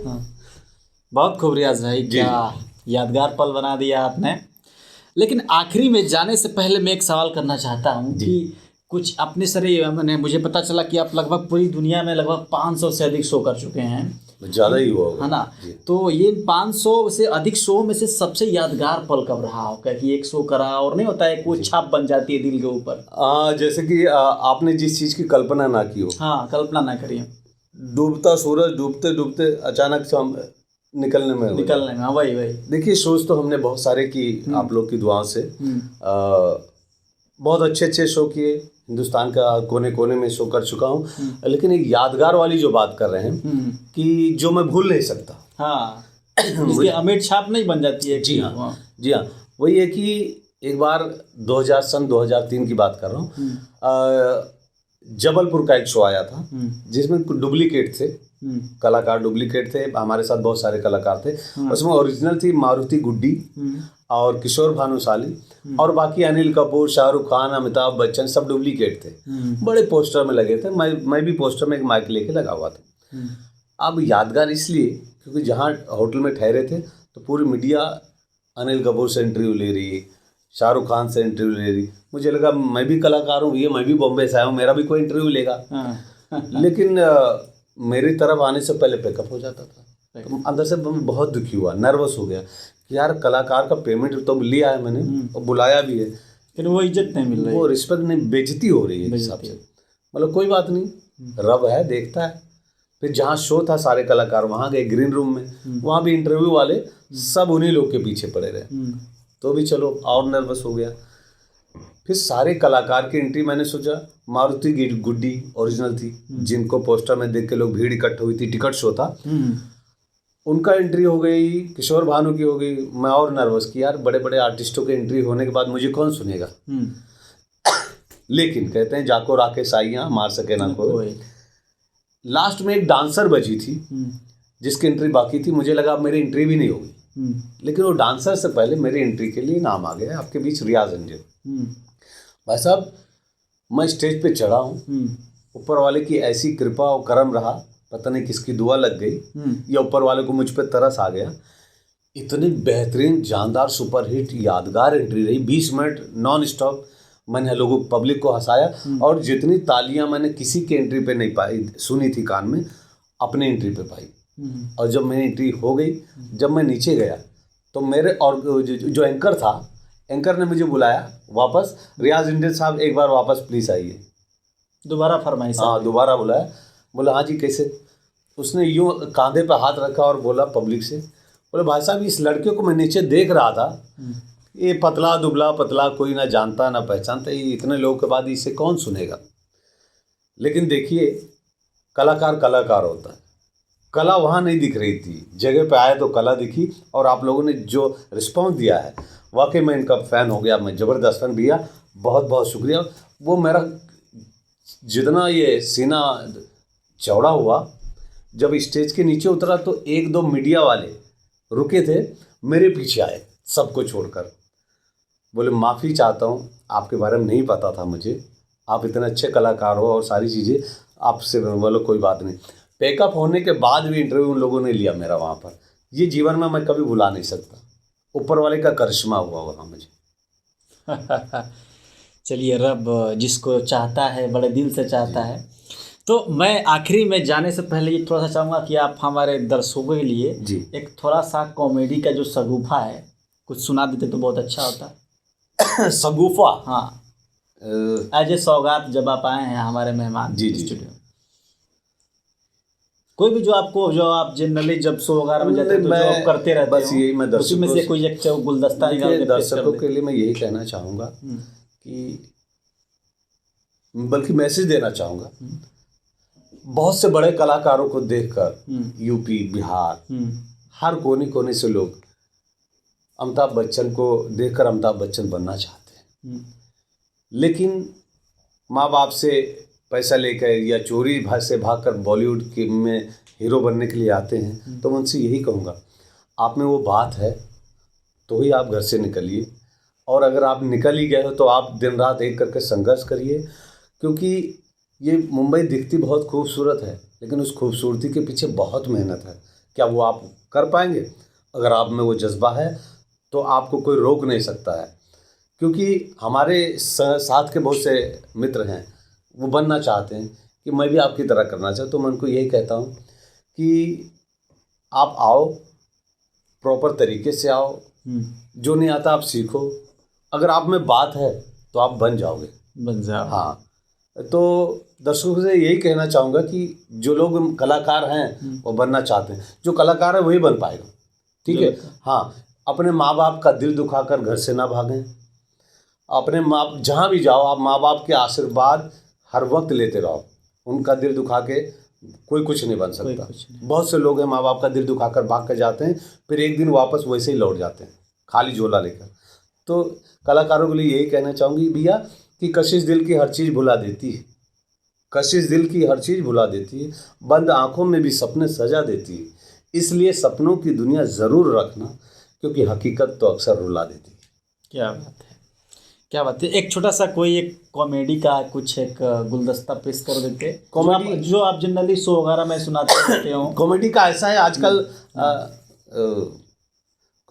बहुत खूब रियाज भाई, क्या यादगार पल बना दिया आपने। लेकिन आखिरी में जाने से पहले मैं एक सवाल करना चाहता हूँ कि कुछ अपने सरे, मैंने मुझे पता चला कि आप लगभग पूरी दुनिया में लगभग 500 से अधिक शो कर चुके हैं, ज़्यादा ही हुआ है ना। तो ये 500 से अधिक शो में से सबसे यादगार पल कब रहा होगा कि एक शो करा और नहीं होता है कोई छाप बन जाती है दिल के ऊपर। जैसे कि आपने जिस चीज़ की कल्पना ना की हो। हाँ, कल्पना ना करिए। डूबता सूरज डूबते डूबते अचानक से हम निकलने में वही देखिए, शोज तो हमने बहुत सारे की आप लोग की दुआओं से। बहुत अच्छे अच्छे शो किए, हिंदुस्तान का कोने कोने में शो कर चुका हूँ। लेकिन एक यादगार वाली जो बात कर रहे हैं कि जो मैं भूल नहीं सकता। हाँ, इसकी अमिट छाप नहीं बन जाती है। जी हाँ, जी हाँ। वही है कि एक बार 2003 की बात कर रहा हूँ। जबलपुर का एक शो आया था जिसमें डुप्लीकेट थे, कलाकार डुप्लीकेट थे। हमारे साथ बहुत सारे कलाकार थे। उसमें ओरिजिनल थी मारुति गुड्डी और किशोर भानुशाली और बाकी अनिल कपूर, शाहरुख खान, अमिताभ बच्चन, सब डुप्लीकेट थे। बड़े पोस्टर में लगे थे। मैं भी पोस्टर में एक माइक लेके लगा हुआ था। अब यादगार इसलिए क्योंकि जहाँ होटल में ठहरे थे तो पूरी मीडिया अनिल कपूर से इंटरव्यू ले रही, शाहरुख खान से इंटरव्यू ले रही। मुझे लगा मैं भी कलाकार हूँ, ये मैं भी बॉम्बे से आया हूँ, मेरा भी कोई इंटरव्यू लेगा। लेकिन मेरी तरफ आने से पहले पैकअप हो जाता था। तो अंदर से मैं बहुत दुखी हुआ, नर्वस हो गया कि यार कलाकार का पेमेंट तो लिया है मैंने और बुलाया भी है, फिर वो इज्जत नहीं मिल रही, वो रिस्पेक्ट नहीं, बेइज्जती हो रही है हिसाब से। मतलब कोई बात नहीं, रब है, देखता है। फिर जहाँ शो था सारे कलाकार वहाँ गए ग्रीन रूम में, वहाँ भी इंटरव्यू वाले सब उन्हीं लोग के पीछे पड़े रहे। तो भी चलो और नर्वस हो गया। फिर सारे कलाकार की एंट्री, मैंने सोचा मारुति गुड्डी ओरिजिनल थी, जिनको पोस्टर में देख के लोग भीड़ इकट्ठ हुई थी, टिकट शो था, उनका एंट्री हो गई, किशोर भानु की हो गई। मैं और नर्वस कि यार बड़े बड़े आर्टिस्टों के एंट्री होने के बाद मुझे कौन सुनेगा। लेकिन कहते हैं जाको राके साइयाँ मार सके ना कोई। लास्ट में एक डांसर बजी थी जिसकी एंट्री बाकी थी। मुझे लगा अब मेरी एंट्री भी नहीं होगी, लेकिन वो डांसर से पहले मेरी एंट्री के लिए नाम आ गया आपके बीच, रियाज अंजन। भाई साहब, मैं स्टेज पे चढ़ा हूँ, ऊपर वाले की ऐसी कृपा और करम रहा, पता नहीं किसकी दुआ लग गई या ऊपर वाले को मुझ पे तरस आ गया। इतनी बेहतरीन जानदार सुपरहिट यादगार एंट्री रही, 20 मिनट नॉन स्टॉप मैंने लोगों पब्लिक को हंसाया। और जितनी तालियां मैंने किसी की एंट्री पे नहीं पाई, सुनी थी कान में, अपनी एंट्री पे पाई। और जब मेरी एंट्री हो गई, जब मैं नीचे गया तो मेरे और जो एंकर था, एंकर ने मुझे बुलाया वापस, रियाज इंडियन साहब एक बार वापस प्लीज़ आइए। दोबारा फरमाइश? हाँ, दोबारा बुलाया। बोला हाँ जी कैसे। उसने यूँ कंधे पे हाथ रखा और बोला पब्लिक से, बोले भाई साहब इस लड़के को मैं नीचे देख रहा था, ये पतला दुबला पतला, कोई ना जानता ना पहचानता, ये इतने लोगों के बाद इसे कौन सुनेगा। लेकिन देखिए कलाकार कलाकार होता है, कला वहाँ नहीं दिख रही थी, जगह पे आए तो कला दिखी। और आप लोगों ने जो रिस्पॉन्स दिया है, वाकई मैं इनका फ़ैन हो गया, मैं ज़बरदस्त फ़ैन। भैया बहुत बहुत शुक्रिया। वो मेरा जितना ये सीना चौड़ा हुआ, जब स्टेज के नीचे उतरा तो एक दो मीडिया वाले रुके थे, मेरे पीछे आए सबको छोड़कर, बोले माफ़ी चाहता हूँ, आपके बारे में नहीं पता था मुझे, आप इतने अच्छे कलाकार हो और सारी चीज़ें, आपसे बोलो कोई बात नहीं। पैकअप होने के बाद भी इंटरव्यू उन लोगों ने लिया मेरा वहाँ पर। ये जीवन में मैं कभी भुला नहीं सकता, ऊपर वाले का करिश्मा हुआ वहाँ मुझे। चलिए, रब जिसको चाहता है बड़े दिल से चाहता है। तो मैं आखिरी में जाने से पहले ये थोड़ा सा चाहूँगा कि आप हमारे दर्शकों के लिए जी एक थोड़ा सा कॉमेडी का जो शगुफा है कुछ सुना देते तो बहुत अच्छा होता। शगुफा? हाँ, एज ए सौगात जब आप आए हैं हमारे मेहमान जी जी स्टूडियो, कोई भी जो आप जनरली जब शो वगैरह में जाते हैं तो जो आप करते रहते बस यही मैं हो, उसी में से कोई एक गुलदस्ता निकाल के पेश कर दर्शकों दे। के लिए मैं यही कहना चाहूँगा कि, बल्कि मैसेज देना चाहूँगा, बहुत से बड़े कलाकारों को देखकर यूपी, बिहार, हर कोने कोने से लोग अमिताभ बच्चन को देखकर अमिताभ बच्चन बनना चाहते हैं, लेकिन माँ बाप से पैसा लेकर या चोरी से भागकर बॉलीवुड के में हीरो बनने के लिए आते हैं। तो मैं उनसे यही कहूँगा, आप में वो बात है तो ही आप घर से निकलिए, और अगर आप निकल ही गए हो तो आप दिन रात एक करके संघर्ष करिए, क्योंकि ये मुंबई दिखती बहुत खूबसूरत है, लेकिन उस खूबसूरती के पीछे बहुत मेहनत है। क्या वो आप कर पाएंगे? अगर आप में वो जज्बा है तो आपको कोई रोक नहीं सकता है, क्योंकि हमारे साथ के बहुत से मित्र हैं, वो बनना चाहते हैं कि मैं भी आपकी तरह करना चाहता हूँ। तो मैं उनको यही कहता हूँ कि आप आओ, प्रॉपर तरीके से आओ, जो नहीं आता आप सीखो, अगर आप में बात है तो आप बन जाओगे, बन जाओ। हाँ, तो दर्शकों से यही कहना चाहूँगा कि जो लोग कलाकार हैं वो बनना चाहते हैं, जो कलाकार है वही बन पाएगा, ठीक है। हाँ, अपने माँ बाप का दिल दुखाकर घर से ना भागें, अपने माँ जहाँ भी जाओ आप माँ बाप के आशीर्वाद हर वक्त लेते रहो, उनका दिल दुखा के कोई कुछ नहीं बन सकता। बहुत से लोग हैं माँ बाप का दिल दुखाकर भाग कर जाते हैं, फिर एक दिन वापस वैसे ही लौट जाते हैं खाली झोला लेकर। तो कलाकारों के लिए यही कहना चाहूँगी भैया कि कशिश दिल की हर चीज़ भुला देती है, कशिश दिल की हर चीज़ भुला देती है, बंद आँखों में भी सपने सजा देती है, इसलिए सपनों की दुनिया ज़रूर रखना, क्योंकि हकीकत तो अक्सर रुला देती है। क्या बात है, क्या बात है। एक छोटा सा कोई एक कॉमेडी का कुछ एक गुलदस्ता पेश कर देते, कॉमेडी जो आप जनरली शो वगैरह में सुनाते रहते हो। कॉमेडी का ऐसा है आजकल,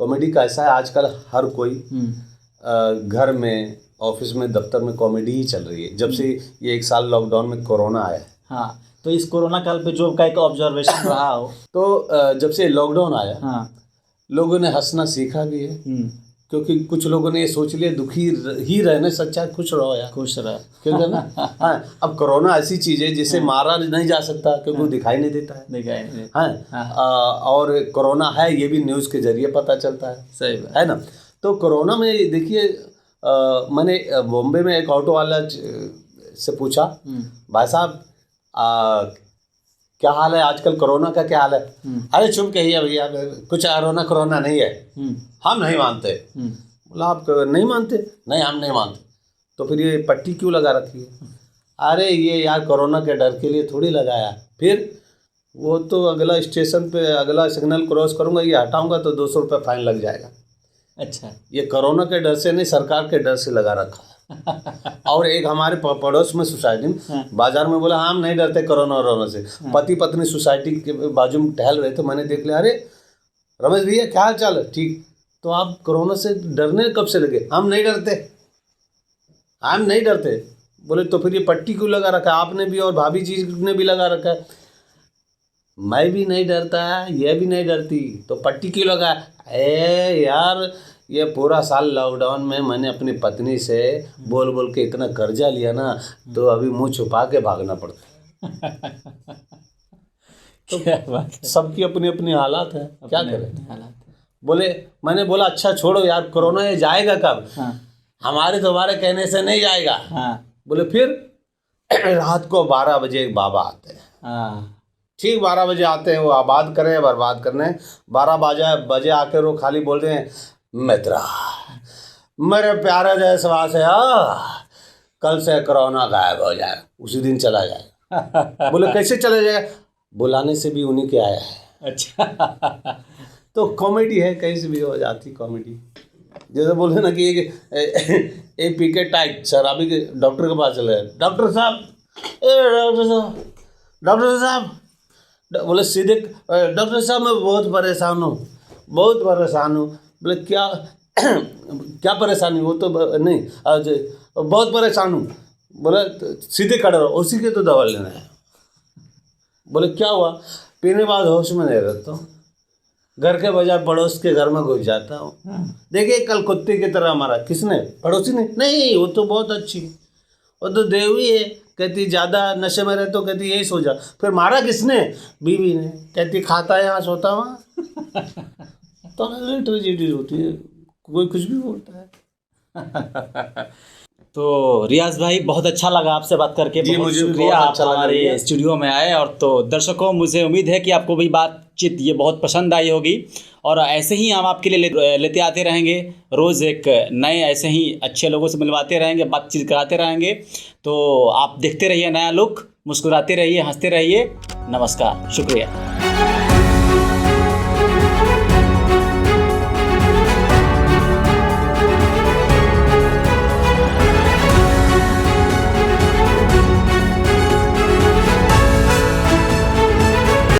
कॉमेडी का ऐसा है आजकल, हर कोई घर में, ऑफिस में, दफ्तर में कॉमेडी ही चल रही है, जब से ये 1 साल लॉकडाउन में कोरोना आया है। हाँ, तो इस कोरोना काल पे जो का एक ऑब्जर्वेशन रहा हो, तो जब से लॉकडाउन आया, हाँ, लोगों ने हंसना सीखा भी है, क्योंकि कुछ लोगों ने ये सोच लिया दुखी ही रहने से अच्छा खुश रहो यार, खुश रहो, क्योंकि ना हाँ, अब कोरोना ऐसी चीज़ है जिसे मारा नहीं जा सकता, क्योंकि वो दिखाई नहीं देता है, दिखाई नहीं देता है। और कोरोना है ये भी न्यूज़ के जरिए पता चलता है, सही बात है ना। तो कोरोना में देखिए, मैंने बॉम्बे में एक ऑटो वाला से पूछा, भाई साहब क्या हाल है आजकल, कोरोना का क्या हाल है? अरे चुप कहिए भैया, कुछ कोरोना नहीं है, हम नहीं मानते। बोला आप नहीं मानते? नहीं, हम नहीं मानते। तो फिर ये पट्टी क्यों लगा रखी है? अरे ये यार कोरोना के डर के लिए थोड़ी लगाया, फिर वो तो अगला स्टेशन पे अगला सिग्नल क्रॉस करूँगा, ये हटाऊँगा तो 200 रुपये फाइन लग जाएगा। अच्छा, ये कोरोना के डर से नहीं, सरकार के डर से लगा रखा है। और एक हमारे पड़ोस में सोसाइटी में बाजार में बोला हम नहीं डरते कोरोना से, पति पत्नी सोसाइटी के बाजू में टहल रहे थे, मैंने देख लिया, अरे रमेश भैया क्या हाल चाल है? ठीक, तो आप कोरोना से डरने कब से लगे? हम नहीं डरते, हम नहीं डरते। बोले तो फिर ये पट्टी क्यों लगा रखा है? आपने भी और भाभी जी ने भी लगा रखा है। मैं भी नहीं डरता, ये भी नहीं डरती, तो पट्टी क्यों लगा? यार ये पूरा साल लॉकडाउन में मैंने अपनी पत्नी से बोल बोल के इतना कर्जा लिया ना, तो अभी मुंह छुपा के भागना पड़ता। तो सबकी अपनी अपनी हालात है, क्या करें। बोले, मैंने बोला अच्छा छोड़ो यार, कोरोना ये जाएगा कब? हमारे तुम्हारे कहने से नहीं जाएगा। बोले फिर? रात को 12 बजे एक बाबा आते हैं, ठीक 12 बजे आते हैं, वो आबाद करें बर्बाद करने। 12 बजे आकर वो खाली बोल रहे हैं, मित्रा मेरे प्यारे देशवासी, कल से कोरोना गायब हो जाएगा, उसी दिन चला जाएगा। बोले कैसे चला जाएगा, बुलाने से भी उन्हीं के आया है। अच्छा। तो कॉमेडी है, कहीं से भी हो जाती कॉमेडी। जैसे बोले ना कि एक पी के टाइट शराबी के डॉक्टर के पास चले गए, डॉक्टर साहब, डॉक्टर साहब, बोले सीधे, डॉक्टर साहब मैं बहुत परेशान हूँ, बहुत परेशान हूँ। बोले क्या क्या परेशानी, वो तो नहीं, आज बहुत परेशान हूँ। बोले सीधे खड़े रहो, उसी के तो दवा लेना है। बोले क्या हुआ, पीने बाद होश में नहीं रहता हूँ, घर के बजाय पड़ोस के घर में घुस जाता हूँ। देखिए कल कुत्ते की तरह हमारा, किसने, पड़ोसी ने, नहीं वो तो बहुत अच्छी, वो तो देवी है, कहती ज़्यादा नशे में रहे तो कहती यही सो जा। फिर मारा किसने, बीवी ने, कहती खाता है यहाँ सोता वहाँ। तो ट्रेजेडी होती है, कोई कुछ भी बोलता है। तो रियाज भाई बहुत अच्छा लगा आपसे बात करके, जी, बहुत मुझे भी शुक्रिया, बहुत आप अच्छा लगा हमारे भैया। स्टूडियो में आए। और तो दर्शकों, मुझे उम्मीद है कि आपको भी बातचीत ये बहुत पसंद आई होगी, और ऐसे ही हम आपके लिए लेते आते रहेंगे, रोज़ एक नए ऐसे ही अच्छे लोगों से मिलवाते रहेंगे, बातचीत कराते रहेंगे। तो आप देखते रहिए नया लुक, मुस्कुराते रहिए, हंसते रहिए। नमस्कार, शुक्रिया।